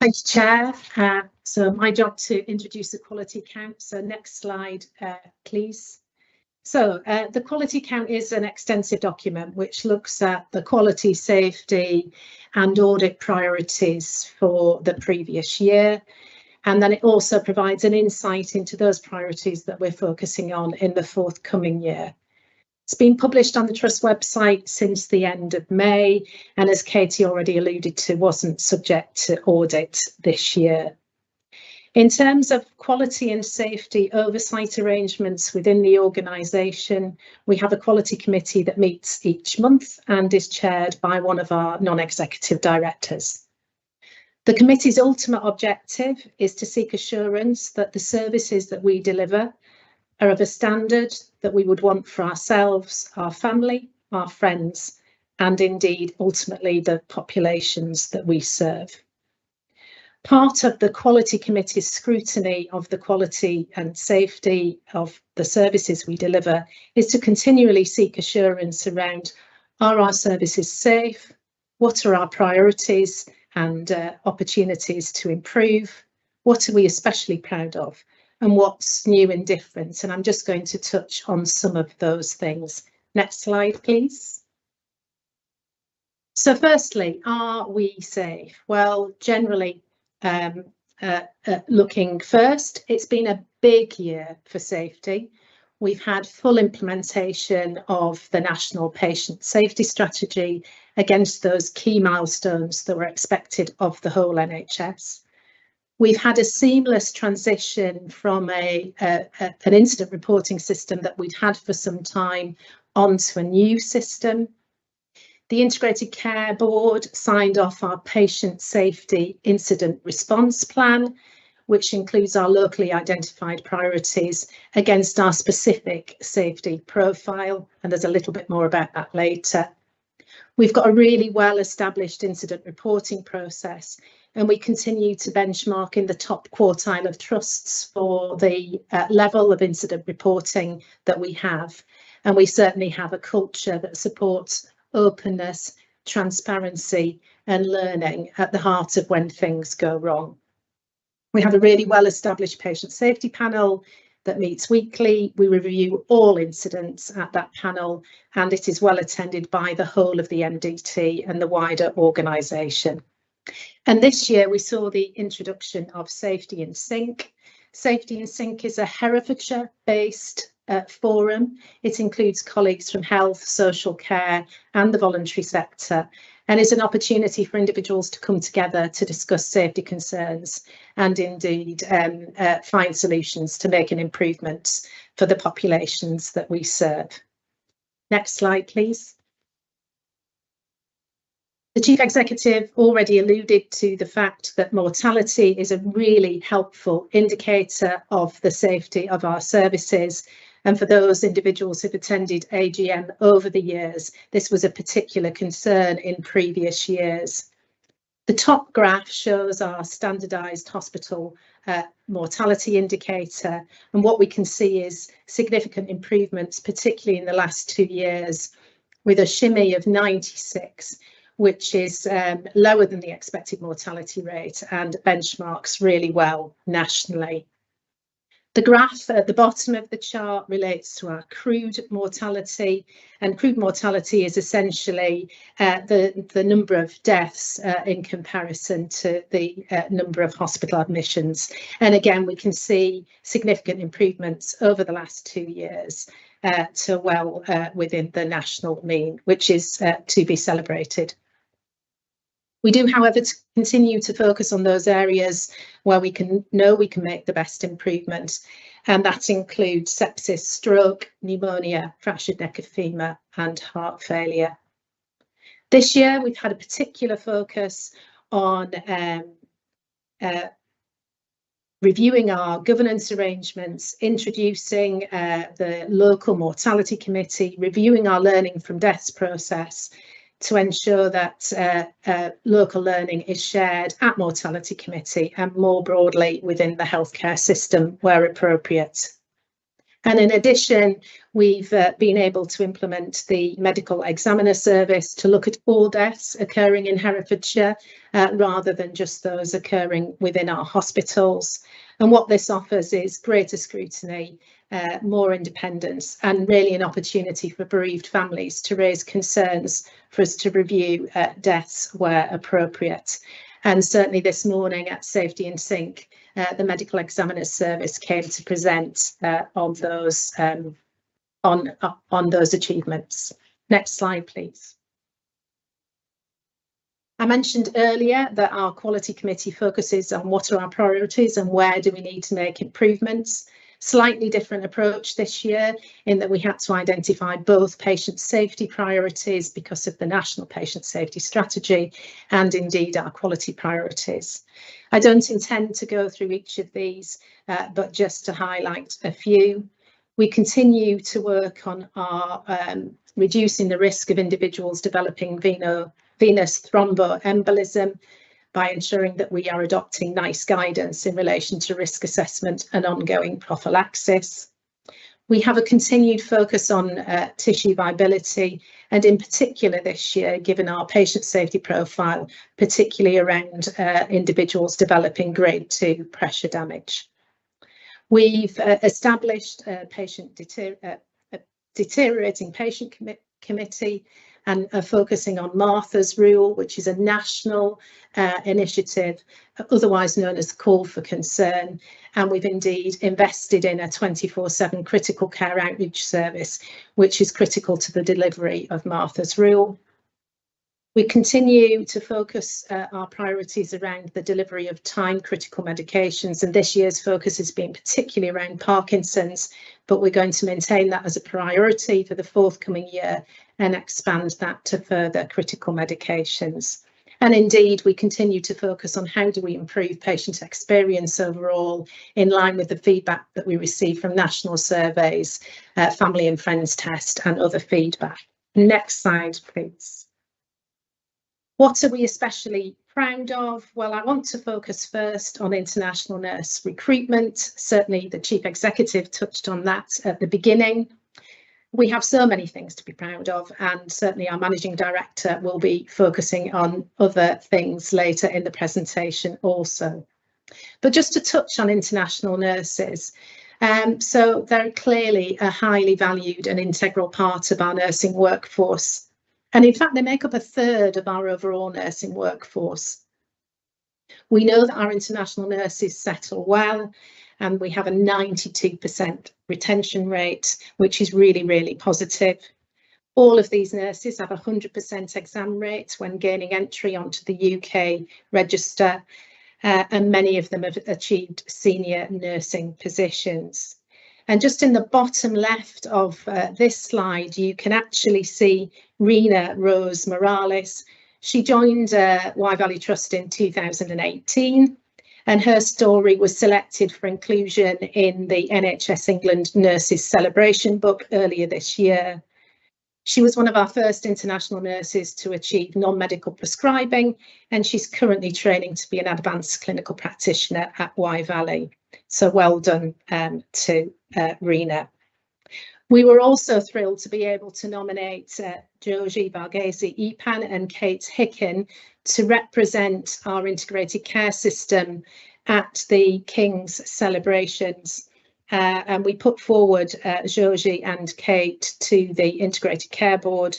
Thank you, Chair. So my job to introduce the quality account. So next slide, please. So the quality account is an extensive document which looks at the quality, safety and audit priorities for the previous year. And then it also provides an insight into those priorities that we're focusing on in the forthcoming year. It's been published on the Trust website since the end of May, and as Katie already alluded to, wasn't subject to audit this year. In terms of quality and safety oversight arrangements within the organisation, we have a quality committee that meets each month and is chaired by one of our non-executive directors. The committee's ultimate objective is to seek assurance that the services that we deliver are of a standard that we would want for ourselves, our family, our friends, and indeed, ultimately, the populations that we serve. Part of the Quality Committee's scrutiny of the quality and safety of the services we deliver is to continually seek assurance around, are our services safe? What are our priorities and opportunities to improve? What are we especially proud of? And what's new and different? And I'm just going to touch on some of those things. Next slide, please. So firstly, are we safe? Well, generally, looking first, it's been a big year for safety. We've had full implementation of the National Patient Safety Strategy against those key milestones that were expected of the whole NHS. We've had a seamless transition from an incident reporting system that we'd had for some time onto a new system. The Integrated Care Board signed off our Patient Safety Incident Response Plan, which includes our locally identified priorities against our specific safety profile, and there's a little bit more about that later. We've got a really well-established incident reporting process, and we continue to benchmark in the top quartile of trusts for the level of incident reporting that we have. And we certainly have a culture that supports openness, transparency and learning at the heart of when things go wrong. We have a really well-established patient safety panel that meets weekly. We review all incidents at that panel, and it is well attended by the whole of the NDT and the wider organisation. And this year we saw the introduction of Safety in Sync. Safety in Sync is a Herefordshire-based forum. It includes colleagues from health, social care and the voluntary sector, and is an opportunity for individuals to come together to discuss safety concerns and indeed find solutions to making improvements for the populations that we serve. Next slide, please. The Chief Executive already alluded to the fact that mortality is a really helpful indicator of the safety of our services. And for those individuals who've attended AGM over the years, this was a particular concern in previous years. The top graph shows our standardised hospital mortality indicator. And what we can see is significant improvements, particularly in the last 2 years, with a shimmy of 96, which is lower than the expected mortality rate and benchmarks really well nationally. The graph at the bottom of the chart relates to our crude mortality, and crude mortality is essentially the number of deaths in comparison to the number of hospital admissions. And again, we can see significant improvements over the last 2 years to well within the national mean, which is to be celebrated. We do, however, continue to focus on those areas where we can make the best improvement, and that includes sepsis, stroke, pneumonia, fractured neck of femur and heart failure. This year we've had a particular focus on reviewing our governance arrangements, introducing the local mortality committee, reviewing our learning from deaths process, to ensure that local learning is shared at mortality committee and more broadly within the healthcare system where appropriate. And in addition, we've been able to implement the medical examiner service to look at all deaths occurring in Herefordshire rather than just those occurring within our hospitals. And what this offers is greater scrutiny, more independence, and really an opportunity for bereaved families to raise concerns for us to review deaths where appropriate. And certainly this morning at Safety in Sync, the medical examiner's service came to present on those achievements. Next slide, please. I mentioned earlier that our quality committee focuses on what are our priorities and where do we need to make improvements. Slightly different approach this year in that we had to identify both patient safety priorities because of the National Patient Safety Strategy and indeed our quality priorities. I don't intend to go through each of these, but just to highlight a few. We continue to work on our reducing the risk of individuals developing venous thromboembolism by ensuring that we are adopting NICE guidance in relation to risk assessment and ongoing prophylaxis. We have a continued focus on tissue viability, and in particular this year, given our patient safety profile, particularly around individuals developing grade 2 pressure damage. We've established a deteriorating patient committee and are focusing on Martha's Rule, which is a national initiative, otherwise known as Call for Concern. And we've indeed invested in a 24/7 critical care outreach service, which is critical to the delivery of Martha's Rule. We continue to focus our priorities around the delivery of time-critical medications, and this year's focus has been particularly around Parkinson's, but we're going to maintain that as a priority for the forthcoming year and expand that to further critical medications. And indeed, we continue to focus on how do we improve patient experience overall in line with the feedback that we receive from national surveys, family and friends test and other feedback. Next slide, please. What are we especially proud of? Well, I want to focus first on international nurse recruitment. Certainly the Chief Executive touched on that at the beginning. We have so many things to be proud of, and certainly our Managing Director will be focusing on other things later in the presentation also. But just to touch on international nurses, so they're clearly a highly valued and integral part of our nursing workforce. And in fact, they make up a third of our overall nursing workforce. We know that our international nurses settle well, and we have a 92% retention rate, which is really, really positive. All of these nurses have a 100% exam rate when gaining entry onto the UK register, and many of them have achieved senior nursing positions. And just in the bottom left of this slide, you can actually see Rena Rose Morales. She joined Wye Valley Trust in 2018, and her story was selected for inclusion in the NHS England Nurses Celebration book earlier this year. She was one of our first international nurses to achieve non-medical prescribing, and she's currently training to be an advanced clinical practitioner at Wye Valley. So well done to Rena. We were also thrilled to be able to nominate Joji Varghese-Epan and Kate Hicken to represent our integrated care system at the King's celebrations. And we put forward Joji and Kate to the Integrated Care Board,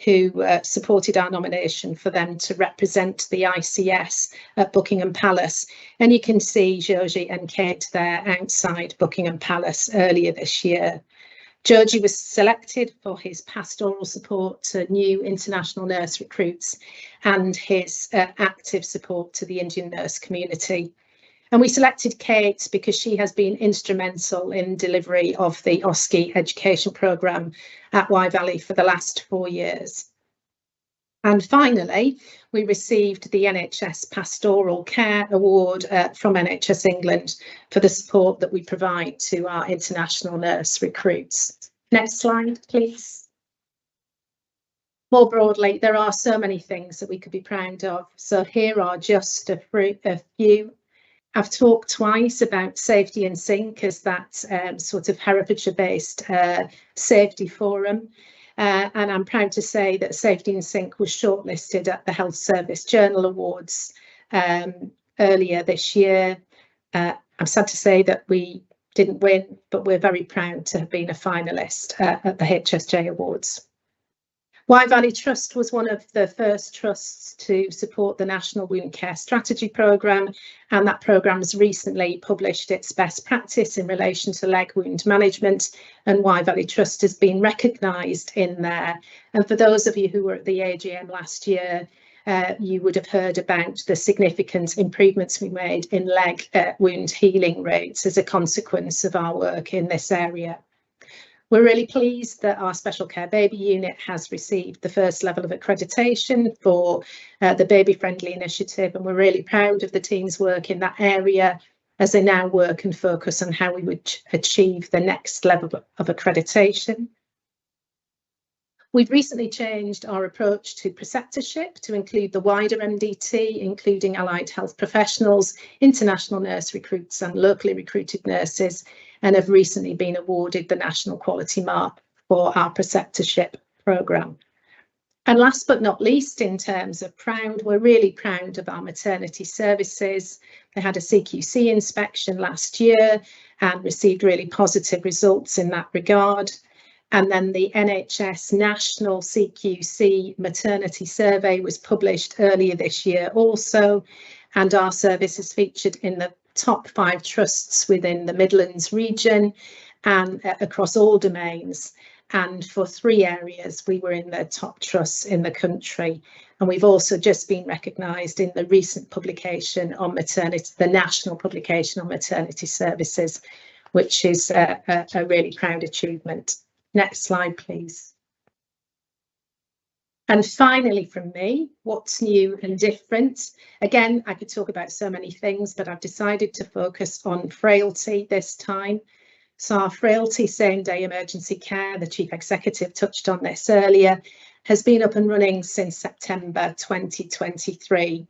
who supported our nomination for them to represent the ICS at Buckingham Palace. And you can see Joji and Kate there outside Buckingham Palace earlier this year. Joji was selected for his pastoral support to new international nurse recruits and his active support to the Indian nurse community. And we selected Kate because she has been instrumental in delivery of the OSCE education programme at Wye Valley for the last 4 years. And finally, we received the NHS Pastoral Care Award from NHS England for the support that we provide to our international nurse recruits. Next slide, please. More broadly, there are so many things that we could be proud of. So here are just a few. I've talked twice about Safety in Sync as that sort of Herefordshire-based safety forum. And I'm proud to say that Safety in Sync was shortlisted at the Health Service Journal Awards earlier this year. I'm sad to say that we didn't win, but we're very proud to have been a finalist at the HSJ Awards. Wye Valley Trust was one of the first trusts to support the National Wound Care Strategy Programme, and that programme has recently published its best practice in relation to leg wound management, and Wye Valley Trust has been recognised in there. And for those of you who were at the AGM last year, you would have heard about the significant improvements we made in leg wound healing rates as a consequence of our work in this area. We're really pleased that our Special Care Baby Unit has received the first level of accreditation for the Baby Friendly Initiative, and we're really proud of the team's work in that area as they now work and focus on how we would achieve the next level of accreditation. We've recently changed our approach to preceptorship to include the wider MDT, including allied health professionals, international nurse recruits and locally recruited nurses, and have recently been awarded the National Quality Mark for our preceptorship programme. And last but not least, in terms of proud, we're really proud of our maternity services. They had a CQC inspection last year and received really positive results in that regard. And then the NHS National CQC Maternity Survey was published earlier this year also, and our service is featured in the top 5 trusts within the Midlands region and across all domains. And for 3 areas, we were in the top trusts in the country. And we've also just been recognised in the recent publication on maternity, the national publication on maternity services, which is a really proud achievement. Next slide, please. And finally from me, what's new and different? Again, I could talk about so many things, but I've decided to focus on frailty this time. So our frailty same-day emergency care, the Chief Executive touched on this earlier, has been up and running since September 2023.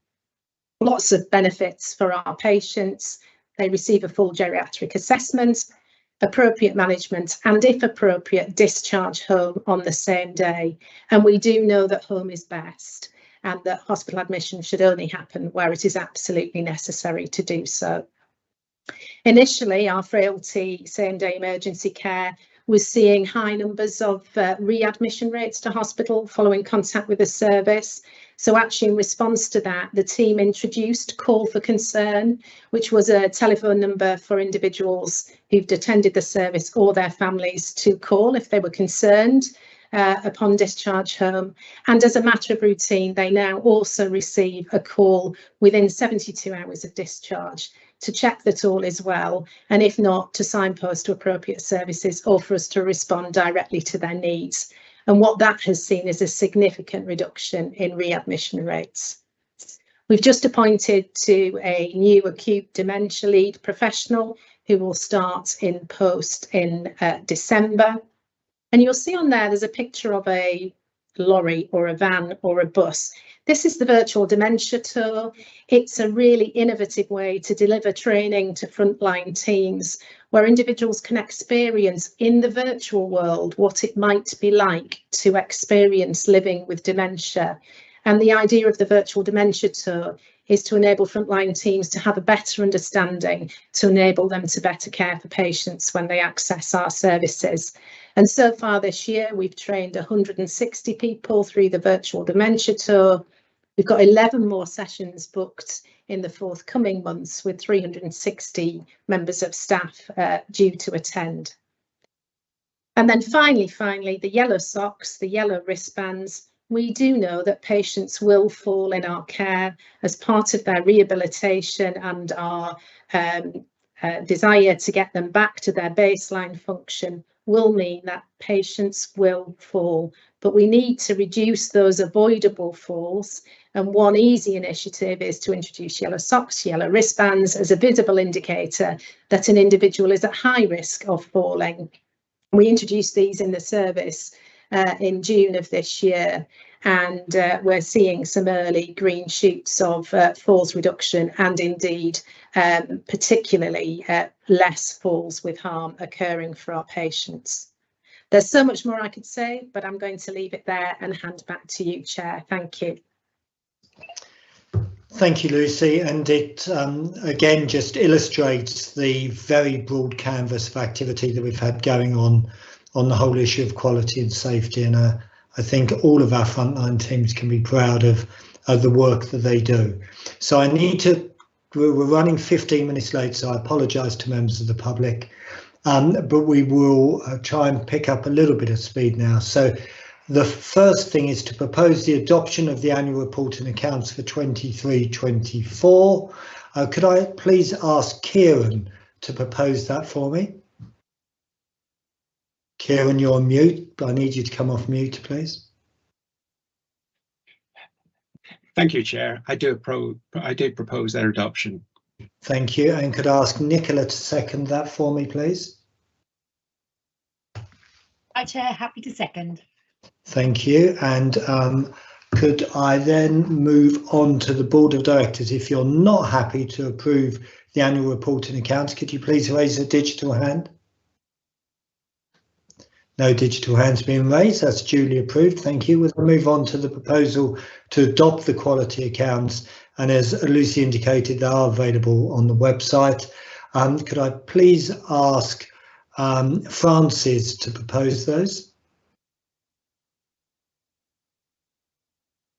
Lots of benefits for our patients. They receive a full geriatric assessment, appropriate management, and if appropriate, discharge home on the same day. And we do know that home is best. and that hospital admission should only happen where it is absolutely necessary to do so. Initially, our frailty same-day emergency care was seeing high numbers of readmission rates to hospital following contact with the service. So actually in response to that, the team introduced Call for Concern, which was a telephone number for individuals who'd attended the service or their families to call if they were concerned upon discharge home. And as a matter of routine, they now also receive a call within 72 hours of discharge to check that all is well, and if not, to signpost to appropriate services or for us to respond directly to their needs. And what that has seen is a significant reduction in readmission rates. We've just appointed to a new acute dementia lead professional who will start in post in December. And you'll see on there, there's a picture of a lorry or a van or a bus. This is the virtual dementia tour. It's a really innovative way to deliver training to frontline teams where individuals can experience in the virtual world what it might be like to experience living with dementia. And the idea of the virtual dementia tour is to enable frontline teams to have a better understanding, to enable them to better care for patients when they access our services. And so far this year, we've trained 160 people through the virtual dementia tour. We've got 11 more sessions booked in the forthcoming months with 360 members of staff due to attend. And then finally, the yellow socks, the yellow wristbands. We do know that patients will fall in our care as part of their rehabilitation and our desire to get them back to their baseline function will mean that patients will fall, but we need to reduce those avoidable falls. And one easy initiative is to introduce yellow socks, yellow wristbands as a visible indicator that an individual is at high risk of falling. We introduced these in the service in June of this year, and we're seeing some early green shoots of falls reduction and indeed particularly less falls with harm occurring for our patients. There's so much more I could say, but I'm going to leave it there and hand back to you, Chair. Thank you. Thank you, Lucy. And it again just illustrates the very broad canvas of activity that we've had going on the whole issue of quality and safety. And I think all of our frontline teams can be proud of the work that they do. So we're running 15 minutes late, so I apologise to members of the public, but we will try and pick up a little bit of speed now. So the first thing is to propose the adoption of the annual report and accounts for 23-24. Could I please ask Kieran to propose that for me? Kieran, you're on mute. I need you to come off mute, please. Thank you, Chair. I did propose their adoption. Thank you. And could I ask Nicola to second that for me, please? Hi, Chair. Happy to second. Thank you. And could I then move on to the Board of Directors? If you're not happy to approve the annual report and accounts, could you please raise a digital hand? No digital hands being raised. That's duly approved. Thank you. We'll move on to the proposal to adopt the quality accounts. And as Lucy indicated, they are available on the website. Could I please ask Francis to propose those?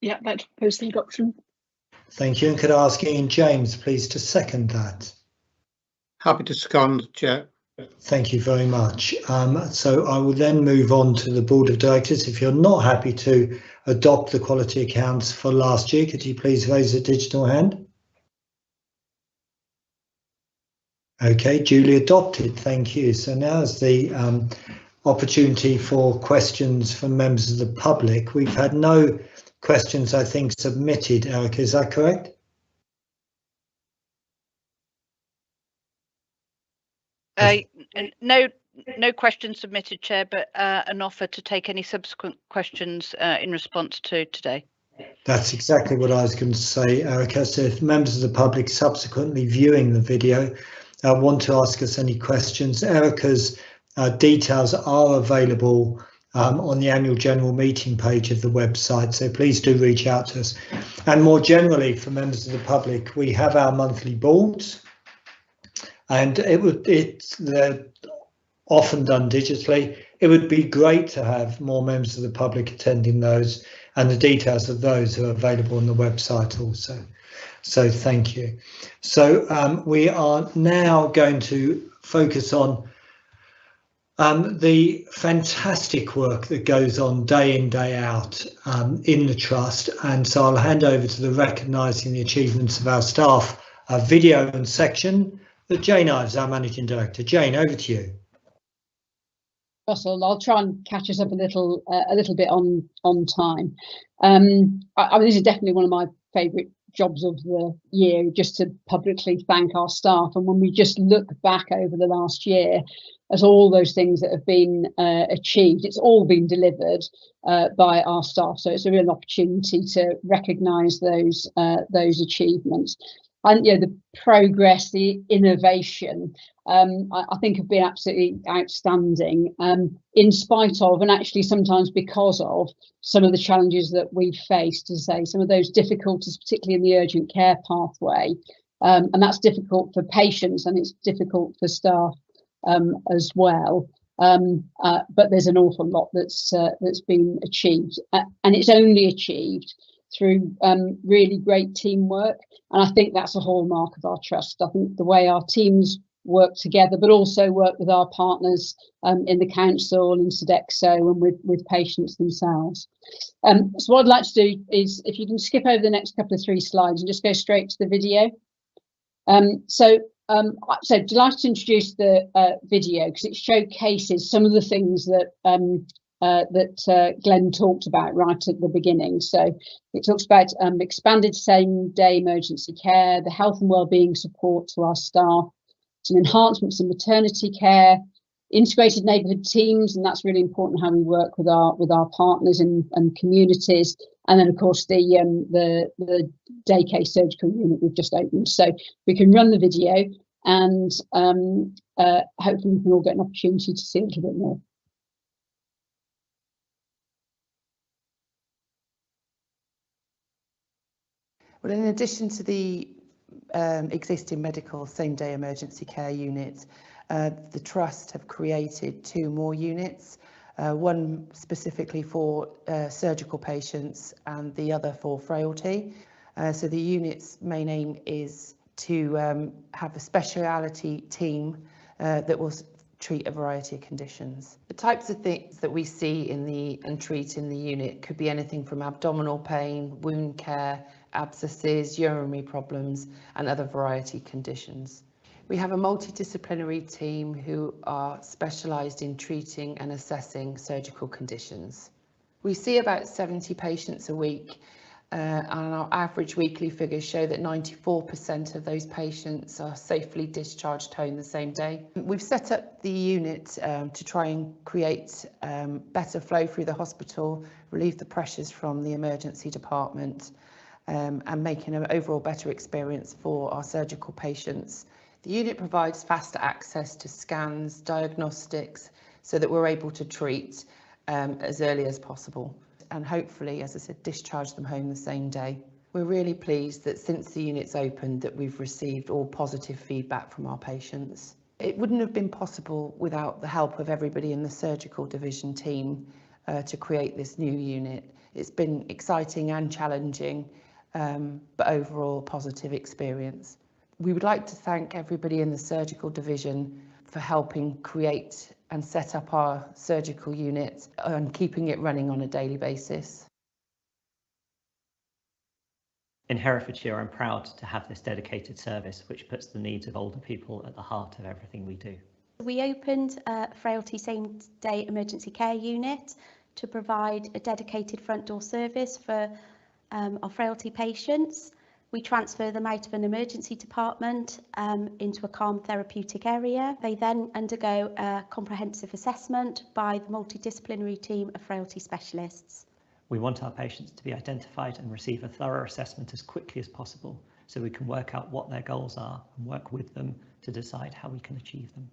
Yeah, I'd propose the adoption. Thank you. And could I ask Ian James, please, to second that? Happy to second, Chair. Thank you very much. So I will then move on to the Board of Directors. If you're not happy to adopt the quality accounts for last year, could you please raise a digital hand? Okay, duly adopted. Thank you. So now is the opportunity for questions from members of the public. We've had no questions, I think, submitted. Erica, is that correct? No questions submitted, Chair, but an offer to take any subsequent questions in response to today. That's exactly what I was going to say, Erica. So if members of the public subsequently viewing the video want to ask us any questions, Erica's details are available on the annual general meeting page of the website, so please do reach out to us. And more generally, for members of the public, we have our monthly boards, and they're often done digitally. It would be great to have more members of the public attending those, and the details of those are available on the website also. So thank you. So we are now going to focus on the fantastic work that goes on day in, day out in the Trust. And so I'll hand over to the Recognising the Achievements of Our Staff video and section. Jane Ives, our Managing Director. Jane, over to you. Russell, I'll try and catch us up a little bit on time. This is definitely one of my favourite jobs of the year, just to publicly thank our staff. And when we just look back over the last year at all those things that have been achieved, it's all been delivered by our staff. So it's a real opportunity to recognise those achievements. And the progress, the innovation, I think have been absolutely outstanding, in spite of, and actually sometimes because of, some of the challenges that we've faced, as I say, some of those difficulties, particularly in the urgent care pathway. And that's difficult for patients and it's difficult for staff as well. But there's an awful lot that's been achieved, and it's only achieved through really great teamwork. And I think that's a hallmark of our Trust. I think the way our teams work together, but also work with our partners in the council, in Sodexo, and with patients themselves. So what I'd like to do is, if you can skip over the next couple of 3 slides and just go straight to the video. So delighted to introduce the video because it showcases some of the things that Glenn talked about right at the beginning. So it talks about expanded same-day emergency care, the health and wellbeing support to our staff, some enhancements in maternity care, integrated neighbourhood teams, and that's really important how we work with our partners and communities, and then of course the day case surgical unit we've just opened. So we can run the video, and hopefully we can all get an opportunity to see a little bit more. Well, in addition to the existing medical same-day emergency care unit, the Trust have created 2 more units, one specifically for surgical patients and the other for frailty. So the unit's main aim is to have a speciality team that will treat a variety of conditions. The types of things that we see and treat in the unit could be anything from abdominal pain, wound care, abscesses, urinary problems, and other variety conditions. We have a multidisciplinary team who are specialised in treating and assessing surgical conditions. We see about 70 patients a week, and our average weekly figures show that 94% of those patients are safely discharged home the same day. We've set up the unit to try and create better flow through the hospital, relieve the pressures from the emergency department, and making an overall better experience for our surgical patients. The unit provides faster access to scans, diagnostics, so that we're able to treat as early as possible, and hopefully, as I said, discharge them home the same day. We're really pleased that since the unit's opened that we've received all positive feedback from our patients. It wouldn't have been possible without the help of everybody in the surgical division team to create this new unit. It's been exciting and challenging, but overall positive experience. We would like to thank everybody in the surgical division for helping create and set up our surgical unit and keeping it running on a daily basis. In Herefordshire, I'm proud to have this dedicated service which puts the needs of older people at the heart of everything we do. We opened a frailty same-day emergency care unit to provide a dedicated front door service for our frailty patients. We transfer them out of an emergency department into a calm therapeutic area. They then undergo a comprehensive assessment by the multidisciplinary team of frailty specialists. We want our patients to be identified and receive a thorough assessment as quickly as possible so we can work out what their goals are and work with them to decide how we can achieve them.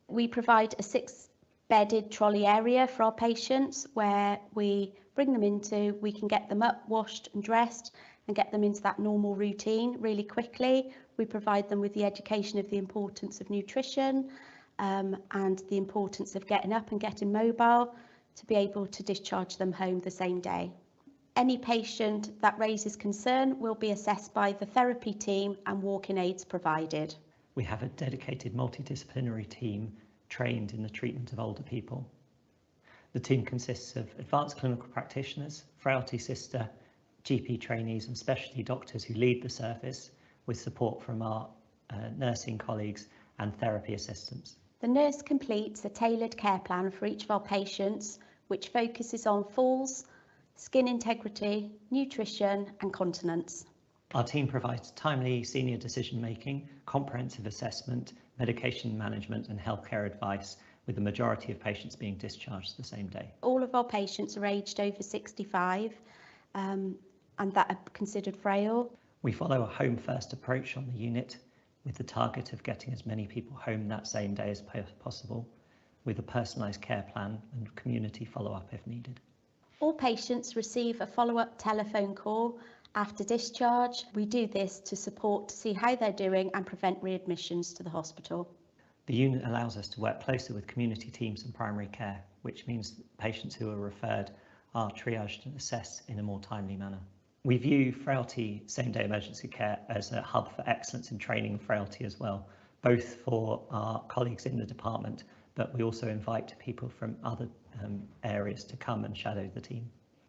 We provide a 6 bedded trolley area for our patients where we bring them into, we can get them up, washed and dressed and get them into that normal routine really quickly. We provide them with the education of the importance of nutrition and the importance of getting up and getting mobile to be able to discharge them home the same day. Any patient that raises concern will be assessed by the therapy team and walking aids provided. We have a dedicated multidisciplinary team trained in the treatment of older people. The team consists of advanced clinical practitioners, frailty sister, GP trainees and specialty doctors who lead the service with support from our nursing colleagues and therapy assistants. The nurse completes a tailored care plan for each of our patients, which focuses on falls, skin integrity, nutrition and continence. Our team provides timely senior decision making, comprehensive assessment, medication management and healthcare advice, with the majority of patients being discharged the same day. All of our patients are aged over 65 and that are considered frail. We follow a home first approach on the unit with the target of getting as many people home that same day as possible, with a personalised care plan and community follow-up if needed. All patients receive a follow-up telephone call after discharge. We do this to support to see how they're doing and prevent readmissions to the hospital. The unit allows us to work closer with community teams and primary care, which means patients who are referred are triaged and assessed in a more timely manner. We view frailty same-day emergency care as a hub for excellence in training and frailty as well, both for our colleagues in the department, but we also invite people from other areas to come and shadow the team.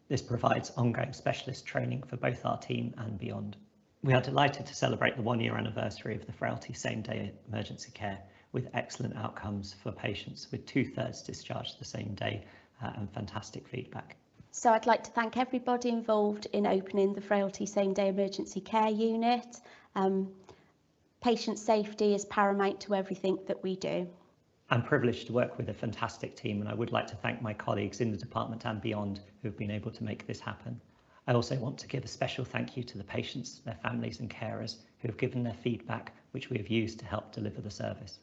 This provides ongoing specialist training for both our team and beyond. We are delighted to celebrate the 1-year anniversary of the frailty same-day emergency care with excellent outcomes for patients, with 2/3 discharged the same day and fantastic feedback. So I'd like to thank everybody involved in opening the frailty same-day emergency care unit. Patient safety is paramount to everything that we do. I'm privileged to work with a fantastic team, and I would like to thank my colleagues in the department and beyond who have been able to make this happen. I also want to give a special thank you to the patients, their families and carers who have given their feedback, which we have used to help deliver the service.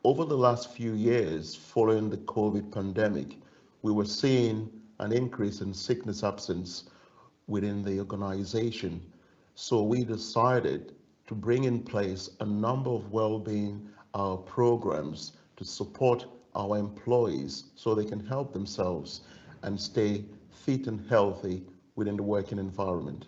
Over the last few years, following the COVID pandemic, we were seeing an increase in sickness absence within the organization. So we decided to bring in place a number of well-being programs to support our employees so they can help themselves and stay fit and healthy within the working environment.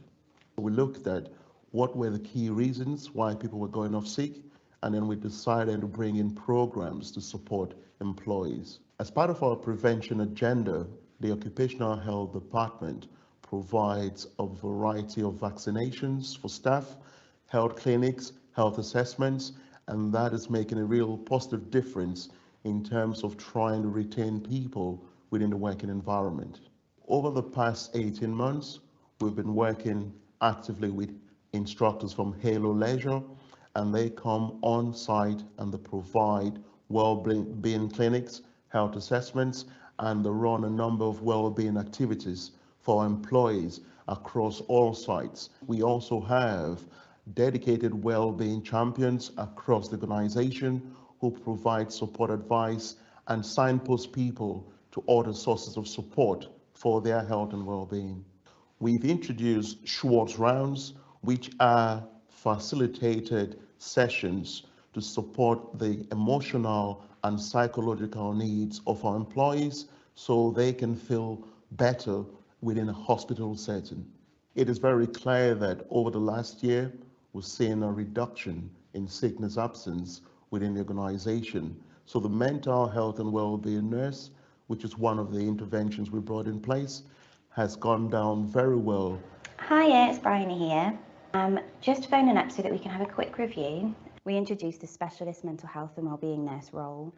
We looked at what were the key reasons why people were going off sick, and then we decided to bring in programs to support employees. As part of our prevention agenda, the Occupational Health Department provides a variety of vaccinations for staff, health clinics, health assessments, and that is making a real positive difference in terms of trying to retain people within the working environment. Over the past 18 months, we've been working actively with instructors from Halo Leisure, and they come on site and they provide well-being clinics, health assessments, and they run a number of well-being activities for employees across all sites. We also have dedicated well-being champions across the organization who provide support advice and signpost people to other sources of support for their health and well-being. We've introduced Schwartz rounds, which are facilitated sessions to support the emotional and psychological needs of our employees so they can feel better within a hospital setting. It is very clear that over the last year, we've seen a reduction in sickness absence within the organization. So the mental health and well-being nurse, which is one of the interventions we brought in place, has gone down very well. Hi, it's Bryony here. Just phoning up so that we can have a quick review. We introduced the specialist mental health and wellbeing nurse role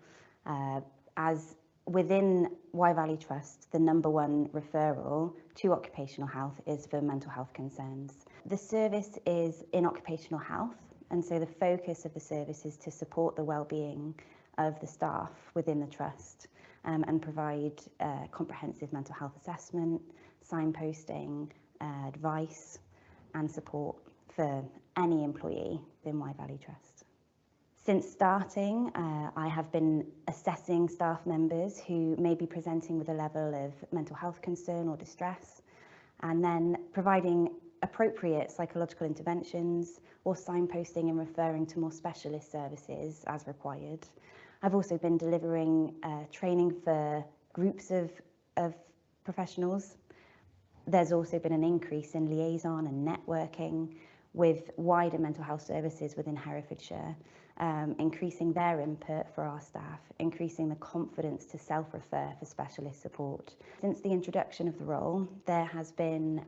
as within Wye Valley Trust, the #1 referral to occupational health is for mental health concerns. The service is in occupational health, and so the focus of the service is to support the wellbeing of the staff within the trust and provide comprehensive mental health assessment, signposting, advice and support for any employee within Wye Valley Trust. Since starting, I have been assessing staff members who may be presenting with a level of mental health concern or distress, and then providing appropriate psychological interventions or signposting and referring to more specialist services as required. I've also been delivering training for groups of professionals. There's also been an increase in liaison and networking with wider mental health services within Herefordshire, increasing their input for our staff, increasing the confidence to self-refer for specialist support. Since the introduction of the role, there has been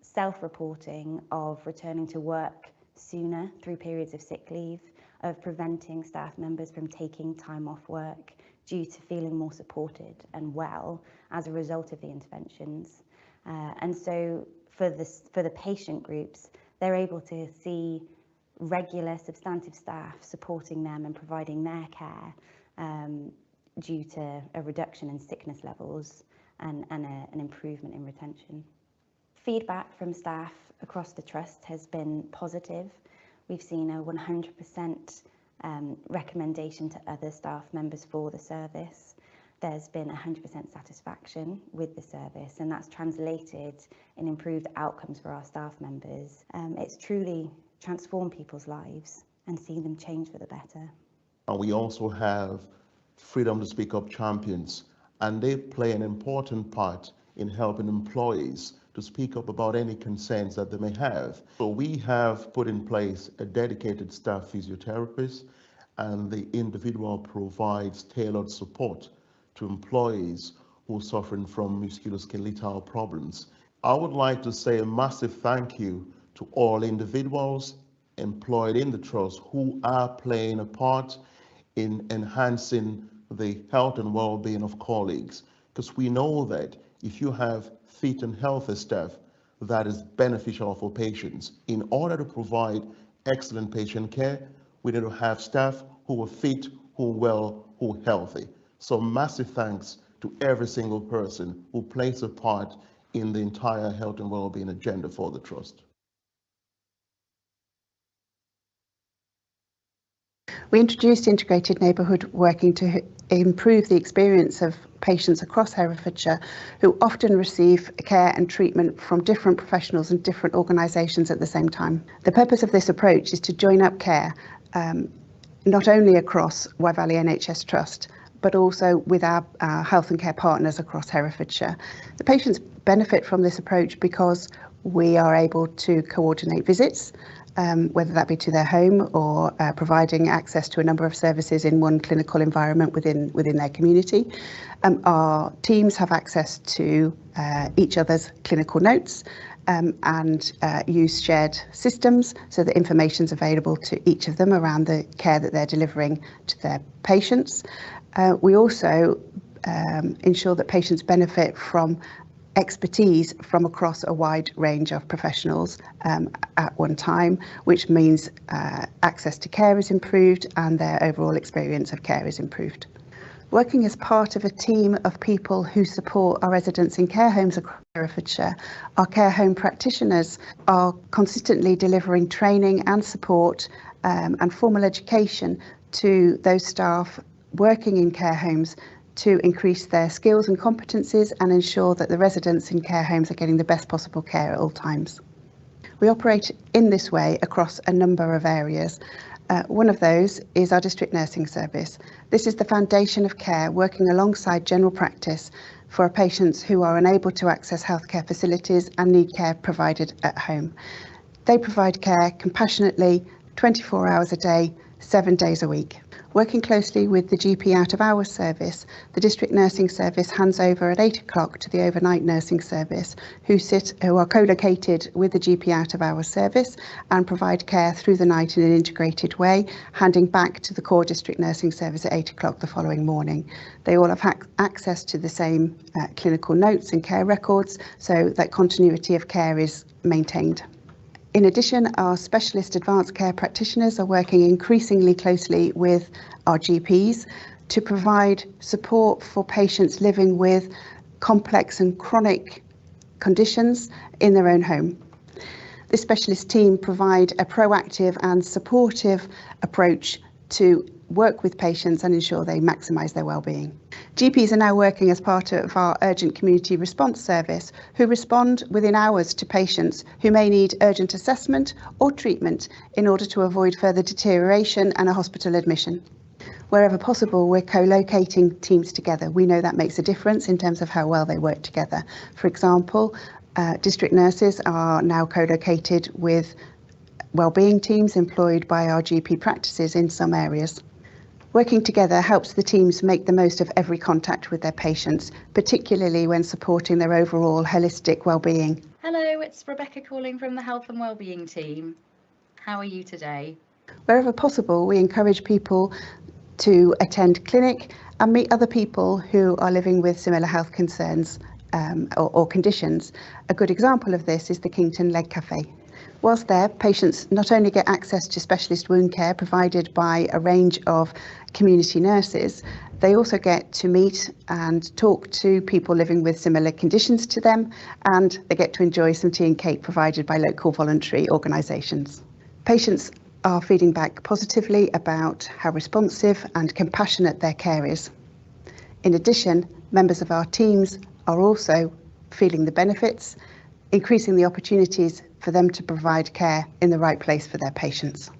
self-reporting of returning to work sooner through periods of sick leave, of preventing staff members from taking time off work due to feeling more supported and well as a result of the interventions. And so for the patient groups, they're able to see regular substantive staff supporting them and providing their care due to a reduction in sickness levels and an improvement in retention. Feedback from staff across the trust has been positive. We've seen a 100% recommendation to other staff members for the service. There's been 100% satisfaction with the service, and that's translated in improved outcomes for our staff members. It's truly transformed people's lives and seen them change for the better. And we also have Freedom to Speak Up champions, and they play an important part in helping employees to speak up about any concerns that they may have. So we have put in place a dedicated staff physiotherapist, and the individual provides tailored support to employees who are suffering from musculoskeletal problems. I would like to say a massive thank you to all individuals employed in the trust who are playing a part in enhancing the health and well-being of colleagues, because we know that if you have fit and healthy staff, that is beneficial for patients. In order to provide excellent patient care, we need to have staff who are fit, who are well, who are healthy. So massive thanks to every single person who plays a part in the entire health and well-being agenda for the trust. We introduced integrated neighbourhood working to improve the experience of patients across Herefordshire who often receive care and treatment from different professionals and different organisations at the same time. The purpose of this approach is to join up care not only across Wye Valley NHS Trust, but also with our health and care partners across Herefordshire. The patients benefit from this approach because we are able to coordinate visits, whether that be to their home or providing access to a number of services in one clinical environment within their community. Our teams have access to each other's clinical notes and use shared systems so that information is available to each of them around the care that they're delivering to their patients. We also ensure that patients benefit from expertise from across a wide range of professionals at one time, which means access to care is improved and their overall experience of care is improved. Working as part of a team of people who support our residents in care homes across Herefordshire, our care home practitioners are consistently delivering training and support and formal education to those staff working in care homes to increase their skills and competencies and ensure that the residents in care homes are getting the best possible care at all times. We operate in this way across a number of areas. One of those is our district nursing service. This is the foundation of care, working alongside general practice for our patients who are unable to access healthcare facilities and need care provided at home. They provide care compassionately, 24 hours a day, 7 days a week. Working closely with the GP out of hours service, the district nursing service hands over at 8 o'clock to the overnight nursing service, who are co-located with the GP out of hours service and provide care through the night in an integrated way, handing back to the core district nursing service at 8 o'clock the following morning. They all have access to the same clinical notes and care records, so that continuity of care is maintained. In addition, our specialist advanced care practitioners are working increasingly closely with our GPs to provide support for patients living with complex and chronic conditions in their own home. This specialist team provide a proactive and supportive approach to work with patients and ensure they maximise their well-being. GPs are now working as part of our urgent community response service, who respond within hours to patients who may need urgent assessment or treatment in order to avoid further deterioration and a hospital admission. Wherever possible, we're co-locating teams together. We know that makes a difference in terms of how well they work together. For example, district nurses are now co-located with wellbeing teams employed by our GP practices in some areas. Working together helps the teams make the most of every contact with their patients, particularly when supporting their overall holistic well-being. Hello, it's Rebecca calling from the Health and Wellbeing team. How are you today? Wherever possible, we encourage people to attend clinic and meet other people who are living with similar health concerns or conditions. A good example of this is the Kington Leg Cafe. Whilst there, patients not only get access to specialist wound care provided by a range of community nurses, they also get to meet and talk to people living with similar conditions to them, and they get to enjoy some tea and cake provided by local voluntary organisations. Patients are feeding back positively about how responsive and compassionate their care is. In addition, members of our teams are also feeling the benefits, increasing the opportunities for them to provide care in the right place for their patients.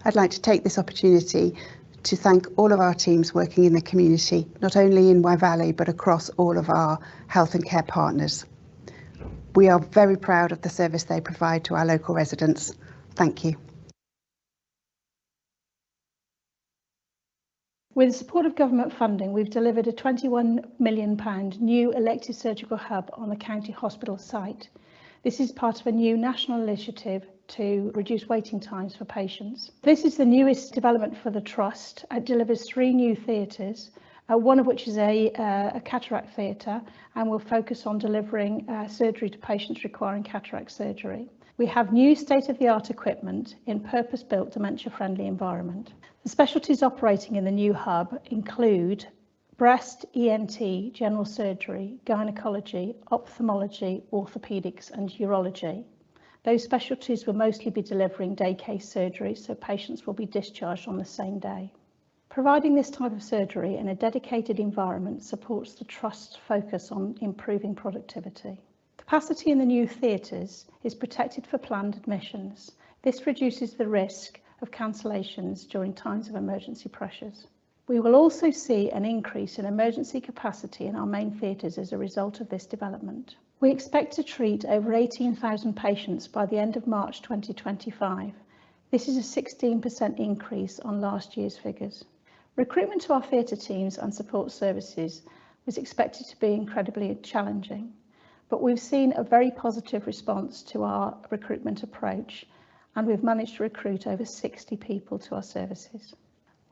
I'd like to take this opportunity to thank all of our teams working in the community, not only in Wye Valley, but across all of our health and care partners. We are very proud of the service they provide to our local residents. Thank you. With the support of government funding, we've delivered a £21 million new elective surgical hub on the county hospital site. This is part of a new national initiative to reduce waiting times for patients. This is the newest development for the Trust. It delivers 3 new theatres, one of which is a cataract theatre, and will focus on delivering surgery to patients requiring cataract surgery. We have new state-of-the-art equipment in purpose-built dementia-friendly environment. The specialties operating in the new hub include breast, ENT, general surgery, gynecology, ophthalmology, orthopaedics and urology. Those specialties will mostly be delivering day case surgery, so patients will be discharged on the same day. Providing this type of surgery in a dedicated environment supports the Trust's focus on improving productivity. Capacity in the new theatres is protected for planned admissions. This reduces the risk of cancellations during times of emergency pressures. We will also see an increase in emergency capacity in our main theatres as a result of this development. We expect to treat over 18,000 patients by the end of March 2025. This is a 16% increase on last year's figures. Recruitment to our theatre teams and support services was expected to be incredibly challenging, but we've seen a very positive response to our recruitment approach, and we've managed to recruit over 60 people to our services.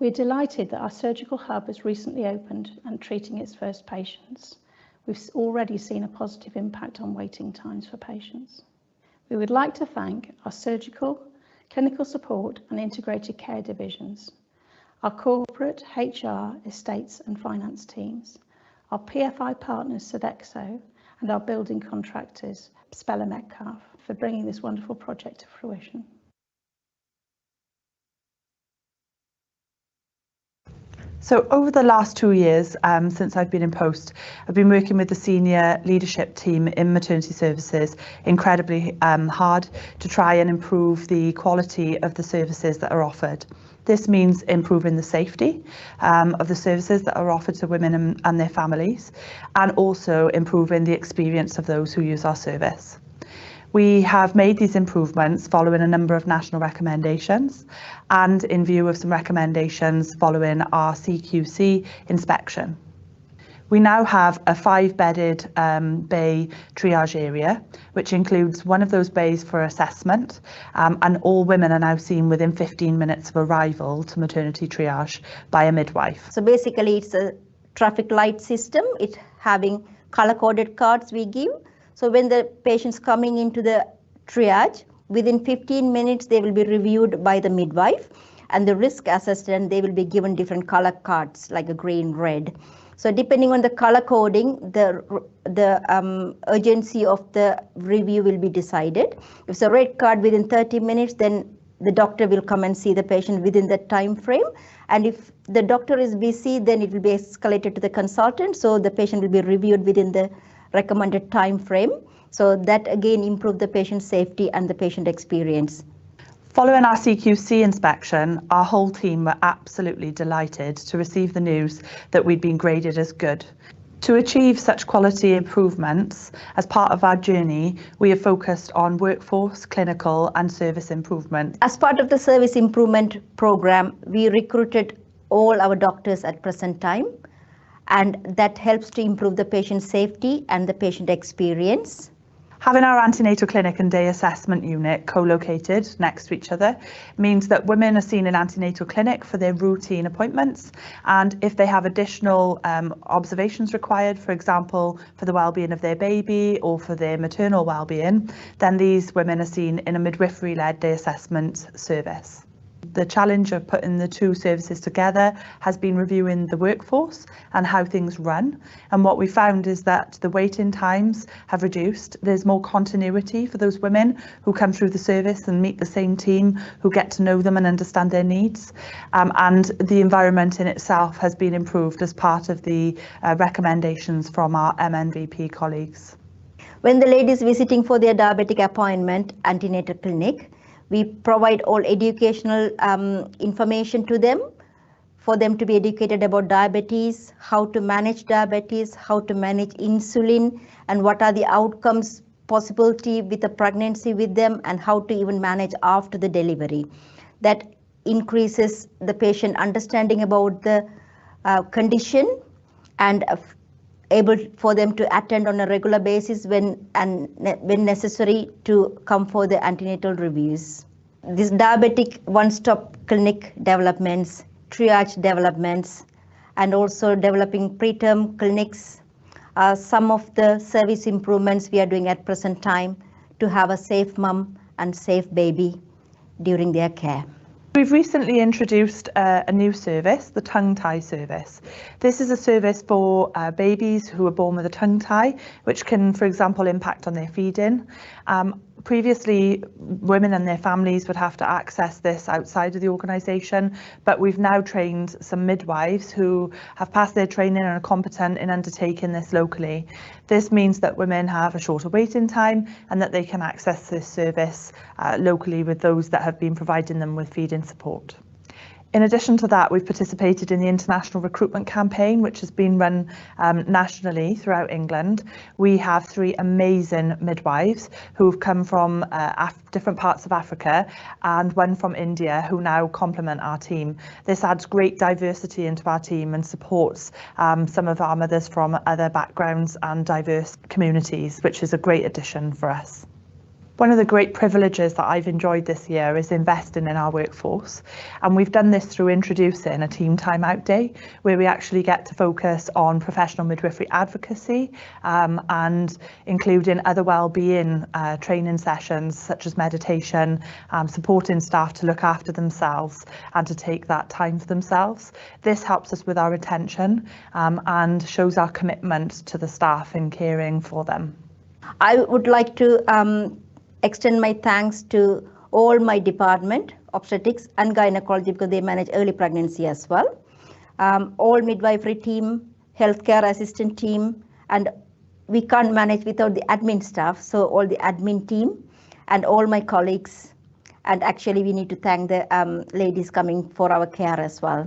We're delighted that our surgical hub has recently opened and treating its first patients. We've already seen a positive impact on waiting times for patients. We would like to thank our surgical, clinical support and integrated care divisions, our corporate, HR, estates and finance teams, our PFI partners Sodexo, and our building contractors, Speller Metcalfe, for bringing this wonderful project to fruition. So over the last 2 years, since I've been in post, I've been working with the senior leadership team in maternity services incredibly hard to try and improve the quality of the services that are offered. This means improving the safety of the services that are offered to women and their families, and also improving the experience of those who use our service. We have made these improvements following a number of national recommendations and in view of some recommendations following our CQC inspection. We now have a 5-bedded bay triage area, which includes one of those bays for assessment, and all women are now seen within 15 minutes of arrival to maternity triage by a midwife. So basically it's a traffic light system. It's having color-coded cards we give. So when the patient's coming into the triage, within 15 minutes they will be reviewed by the midwife, and the risk assessment, they will be given different color cards like a green, red. So depending on the color coding, the urgency of the review will be decided. If it's a red card within 30 minutes, then the doctor will come and see the patient within that time frame. And if the doctor is busy, then it will be escalated to the consultant. So the patient will be reviewed within the recommended time frame. So that again improve the patient safety and the patient experience. Following our CQC inspection, our whole team were absolutely delighted to receive the news that we'd been graded as good. To achieve such quality improvements, as part of our journey, we have focused on workforce, clinical and service improvement. As part of the service improvement program, we recruited all our doctors at present time, and that helps to improve the patient safety and the patient experience. Having our antenatal clinic and day assessment unit co-located next to each other means that women are seen in antenatal clinic for their routine appointments, and if they have additional observations required, for example, for the well-being of their baby or for their maternal well-being, then these women are seen in a midwifery-led day assessment service. The challenge of putting the two services together has been reviewing the workforce and how things run. And what we found is that the waiting times have reduced. There's more continuity for those women who come through the service and meet the same team, who get to know them and understand their needs. And the environment in itself has been improved as part of the recommendations from our MNVP colleagues. When the lady is visiting for their diabetic appointment, antenatal clinic, we provide all educational information to them, for them to be educated about diabetes, how to manage diabetes, how to manage insulin, and what are the outcomes possibility with the pregnancy with them, and how to even manage after the delivery. That increases the patient understanding about the condition and able for them to attend on a regular basis when necessary to come for the antenatal reviews. This diabetic one-stop clinic developments, triage developments, and also developing preterm clinics are some of the service improvements we are doing at present time to have a safe mum and safe baby during their care. We've recently introduced a new service, the tongue tie service. This is a service for babies who are born with a tongue tie, which can, for example, impact on their feeding. Previously, women and their families would have to access this outside of the organisation, but we've now trained some midwives who have passed their training and are competent in undertaking this locally. This means that women have a shorter waiting time and that they can access this service locally with those that have been providing them with feeding support. In addition to that, we've participated in the international recruitment campaign, which has been run nationally throughout England. We have 3 amazing midwives who have come from different parts of Africa and 1 from India who now complement our team. This adds great diversity into our team and supports some of our mothers from other backgrounds and diverse communities, which is a great addition for us. One of the great privileges that I've enjoyed this year is investing in our workforce, and we've done this through introducing a team time out day where we actually get to focus on professional midwifery advocacy and including other wellbeing training sessions such as meditation, supporting staff to look after themselves and to take that time for themselves. This helps us with our retention and shows our commitment to the staff in caring for them. I would like to extend my thanks to all my department, obstetrics and gynecology, because they manage early pregnancy as well. All midwifery team, healthcare assistant team, and we can't manage without the admin staff. So all the admin team and all my colleagues. And actually we need to thank the ladies coming for our care as well.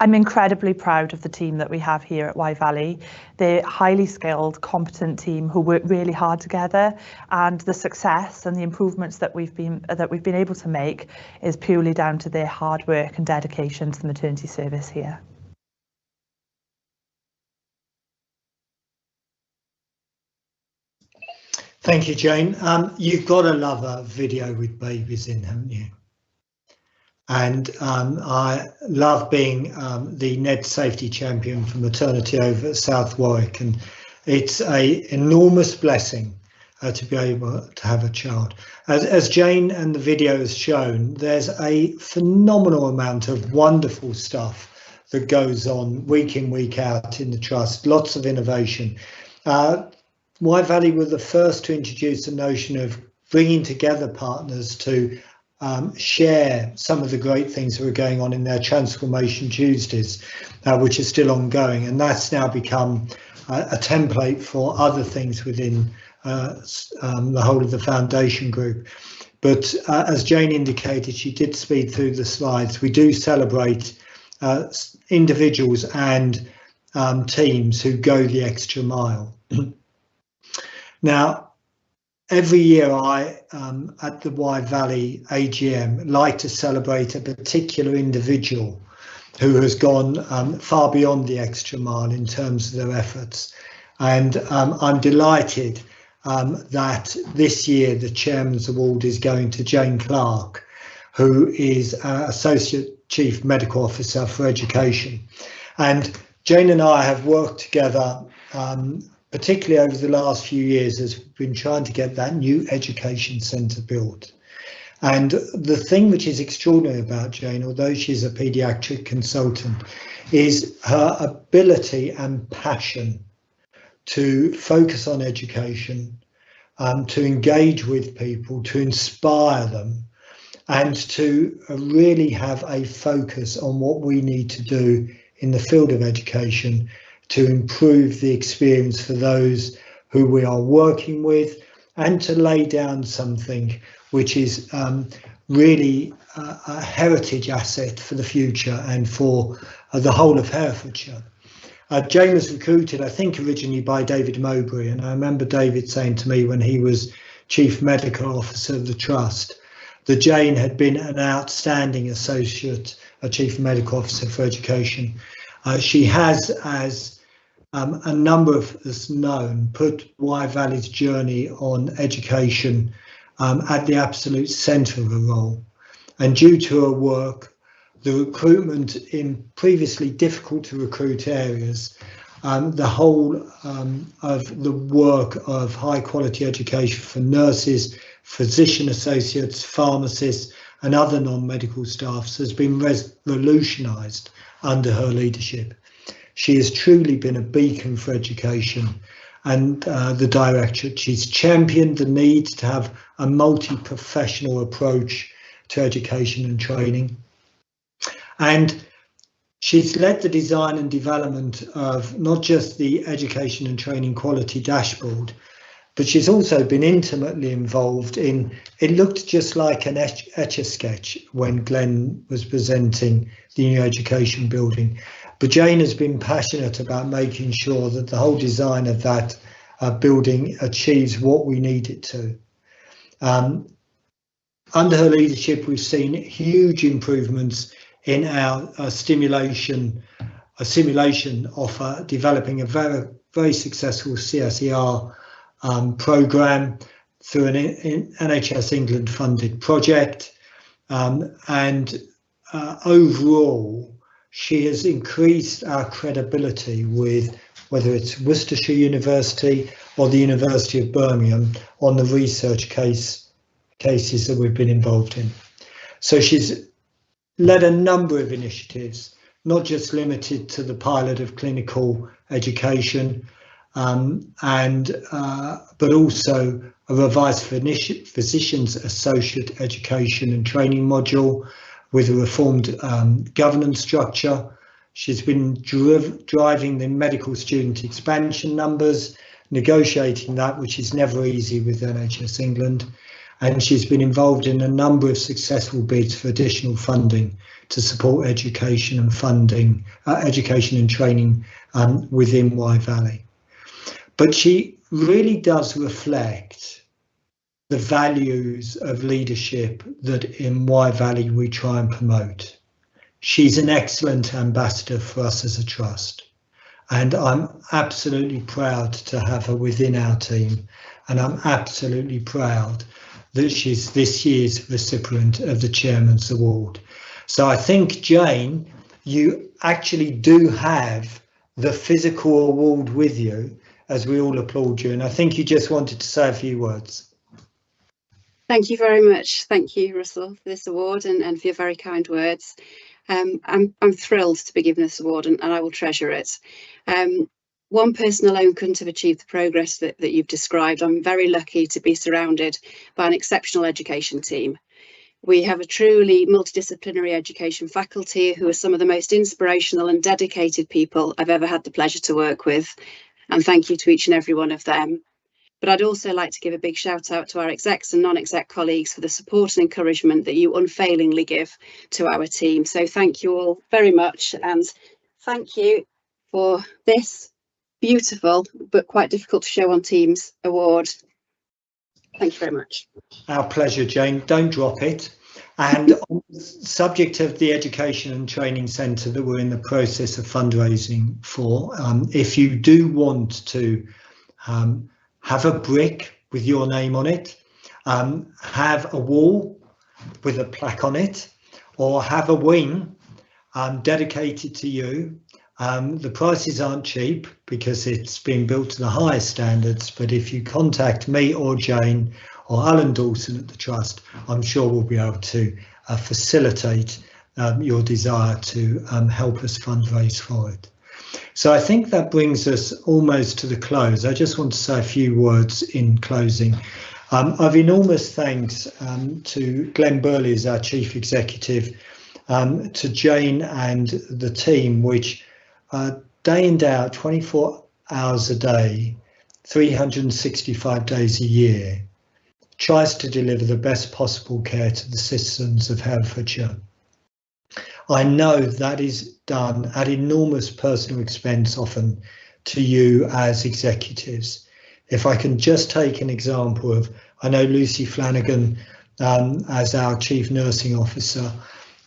I'm incredibly proud of the team that we have here at Wye Valley. They're highly skilled, competent team who work really hard together, and the success and the improvements that we've been able to make is purely down to their hard work and dedication to the maternity service here. Thank you, Jane. You've got to love a video with babies in, haven't you? And I love being the NED safety champion for maternity over at South Warwick, and it's an enormous blessing to be able to have a child. As Jane and the video has shown, there's a phenomenal amount of wonderful stuff that goes on week in, week out in the Trust, lots of innovation. Wye Valley were the first to introduce the notion of bringing together partners to share some of the great things that were going on in their Transformation Tuesdays, which are still ongoing, and that's now become a template for other things within the whole of the foundation group. But as Jane indicated, she did speed through the slides. We do celebrate individuals and teams who go the extra mile. Now, every year I, at the Wye Valley AGM, like to celebrate a particular individual who has gone far beyond the extra mile in terms of their efforts. And I'm delighted that this year the Chairman's Award is going to Jane Clark, who is Associate Chief Medical Officer for Education. And Jane and I have worked together, particularly over the last few years, as we've been trying to get that new education centre built. And the thing which is extraordinary about Jane, although she's a paediatric consultant, is her ability and passion to focus on education, to engage with people, to inspire them, and to really have a focus on what we need to do in the field of education to improve the experience for those who we are working with, and to lay down something which is really a heritage asset for the future and for the whole of Herefordshire. Jane was recruited, I think, originally by David Mowbray, and I remember David saying to me when he was Chief Medical Officer of the Trust that Jane had been an outstanding Associate Chief Medical Officer for Education. She has, as a number of us known, put Wye Valley's journey on education at the absolute centre of her role. And due to her work, the recruitment in previously difficult to recruit areas, the whole of the work of high quality education for nurses, physician associates, pharmacists and other non-medical staffs has been revolutionised under her leadership. She has truly been a beacon for education, and the Directorate. She's championed the need to have a multi-professional approach to education and training. And she's led the design and development of not just the education and training quality dashboard, but she's also been intimately involved in, it looked just like an Etch-a-Sketch when Glenn was presenting the new education building. But Jane has been passionate about making sure that the whole design of that building achieves what we need it to. Under her leadership, we've seen huge improvements in our simulation offer, developing a very successful CSER programme through an NHS England funded project, and overall she has increased our credibility with whether it's Worcestershire University or the University of Birmingham on the research cases that we've been involved in. So she's led a number of initiatives, not just limited to the pilot of clinical education, but also a revised physicians associate education and training module with a reformed governance structure. She's been driving the medical student expansion numbers, negotiating that, which is never easy with NHS England. And she's been involved in a number of successful bids for additional funding to support education and funding, education and training within Wye Valley. But she really does reflect the values of leadership that in Wye Valley we try and promote. She's an excellent ambassador for us as a trust, and I'm absolutely proud to have her within our team, and I'm absolutely proud that she's this year's recipient of the Chairman's Award. So I think, Jane, you actually do have the physical award with you as we all applaud you, and I think you just wanted to say a few words. Thank you very much. Thank you, Russell, for this award and for your very kind words. I'm thrilled to be given this award, and I will treasure it. One person alone couldn't have achieved the progress that you've described. I'm very lucky to be surrounded by an exceptional education team We have a truly multidisciplinary education faculty who are some of the most inspirational and dedicated people I've ever had the pleasure to work with, and thank you to each and every one of them. But I'd also like to give a big shout out to our execs and non-exec colleagues for the support and encouragement that you unfailingly give to our team. So thank you all very much, and thank you for this beautiful but quite difficult to show on Teams award. Thank you very much. Our pleasure, Jane. Don't drop it. And on the subject of the Education and Training Centre that we're in the process of fundraising for, if you do want to have a brick with your name on it, have a wall with a plaque on it, or have a wing dedicated to you. The prices aren't cheap because it's been built to the highest standards, but if you contact me or Jane or Alan Dawson at the Trust, I'm sure we'll be able to facilitate your desire to help us fundraise for it. So I think that brings us almost to the close. I just want to say a few words in closing. I've enormous thanks to Glenn Burley as our Chief Executive, to Jane and the team, which day in, day out, 24 hours a day, 365 days a year, tries to deliver the best possible care to the citizens of Herefordshire. I know that is done at enormous personal expense often to you as executives. If I can just take an example of, I know Lucy Flanagan as our Chief Nursing Officer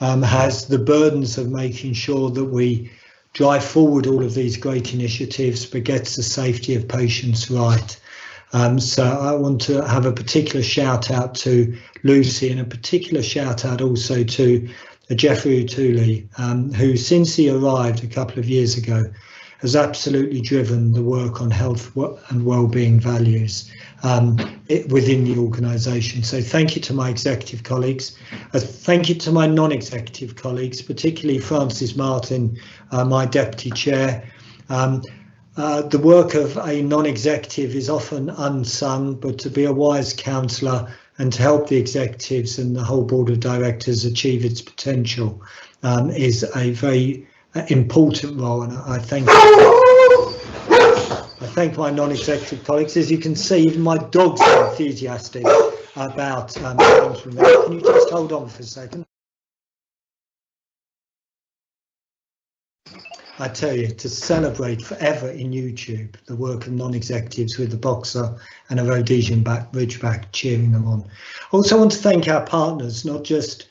has the burdens of making sure that we drive forward all of these great initiatives but gets the safety of patients right. So I want to have a particular shout out to Lucy, and a particular shout out also to Jeffrey O'Toole, who since he arrived a couple of years ago has absolutely driven the work on health and wellbeing values within the organisation. So thank you to my executive colleagues. Thank you to my non-executive colleagues, particularly Francis Martin, my deputy chair. The work of a non-executive is often unsung, but to be a wise counsellor and to help the executives and the whole board of directors achieve its potential is a very important role, and I thank my non-executive colleagues. As you can see, even my dogs are enthusiastic about thanking them. Can you just hold on for a second? I tell you, to celebrate forever in YouTube the work of non-executives with a boxer and a Rhodesian Ridgeback cheering them on. Also, I want to thank our partners, not just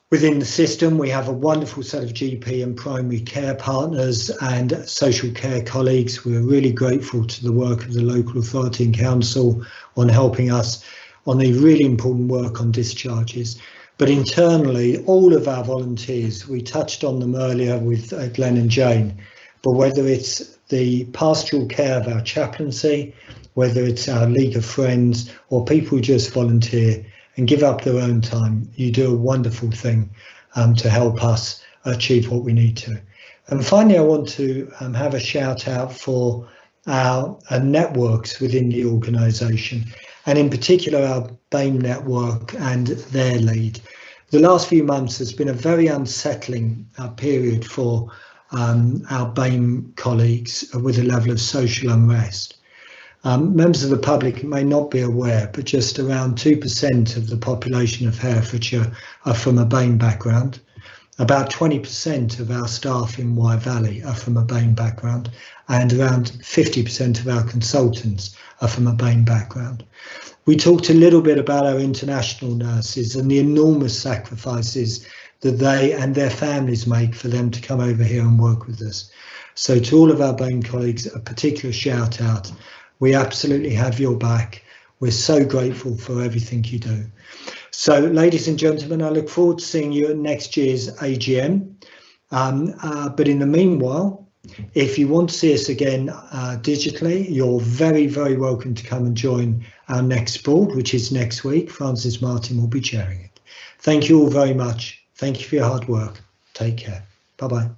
within the system. We have a wonderful set of GP and primary care partners and social care colleagues. We're really grateful to the work of the local authority and council on helping us on the really important work on discharges. But internally, all of our volunteers, we touched on them earlier with Glenn and Jane, but whether it's the pastoral care of our chaplaincy, whether it's our League of Friends, or people who just volunteer and give up their own time, you do a wonderful thing to help us achieve what we need to. And finally, I want to have a shout out for our networks within the organisation, and in particular our BAME network and their lead. The last few months has been a very unsettling period for our BAME colleagues with a level of social unrest. Members of the public may not be aware, but just around 2% of the population of Herefordshire are from a BAME background. About 20% of our staff in Wye Valley are from a BAME background, and around 50% of our consultants are from a BAME background. We talked a little bit about our international nurses and the enormous sacrifices that they and their families make for them to come over here and work with us. So to all of our BAME colleagues, a particular shout out. We absolutely have your back. We're so grateful for everything you do. So, ladies and gentlemen, I look forward to seeing you at next year's AGM. But in the meanwhile, if you want to see us again digitally, you're very, very welcome to come and join our next board, which is next week. Francis Martin will be chairing it. Thank you all very much. Thank you for your hard work. Take care. Bye-bye.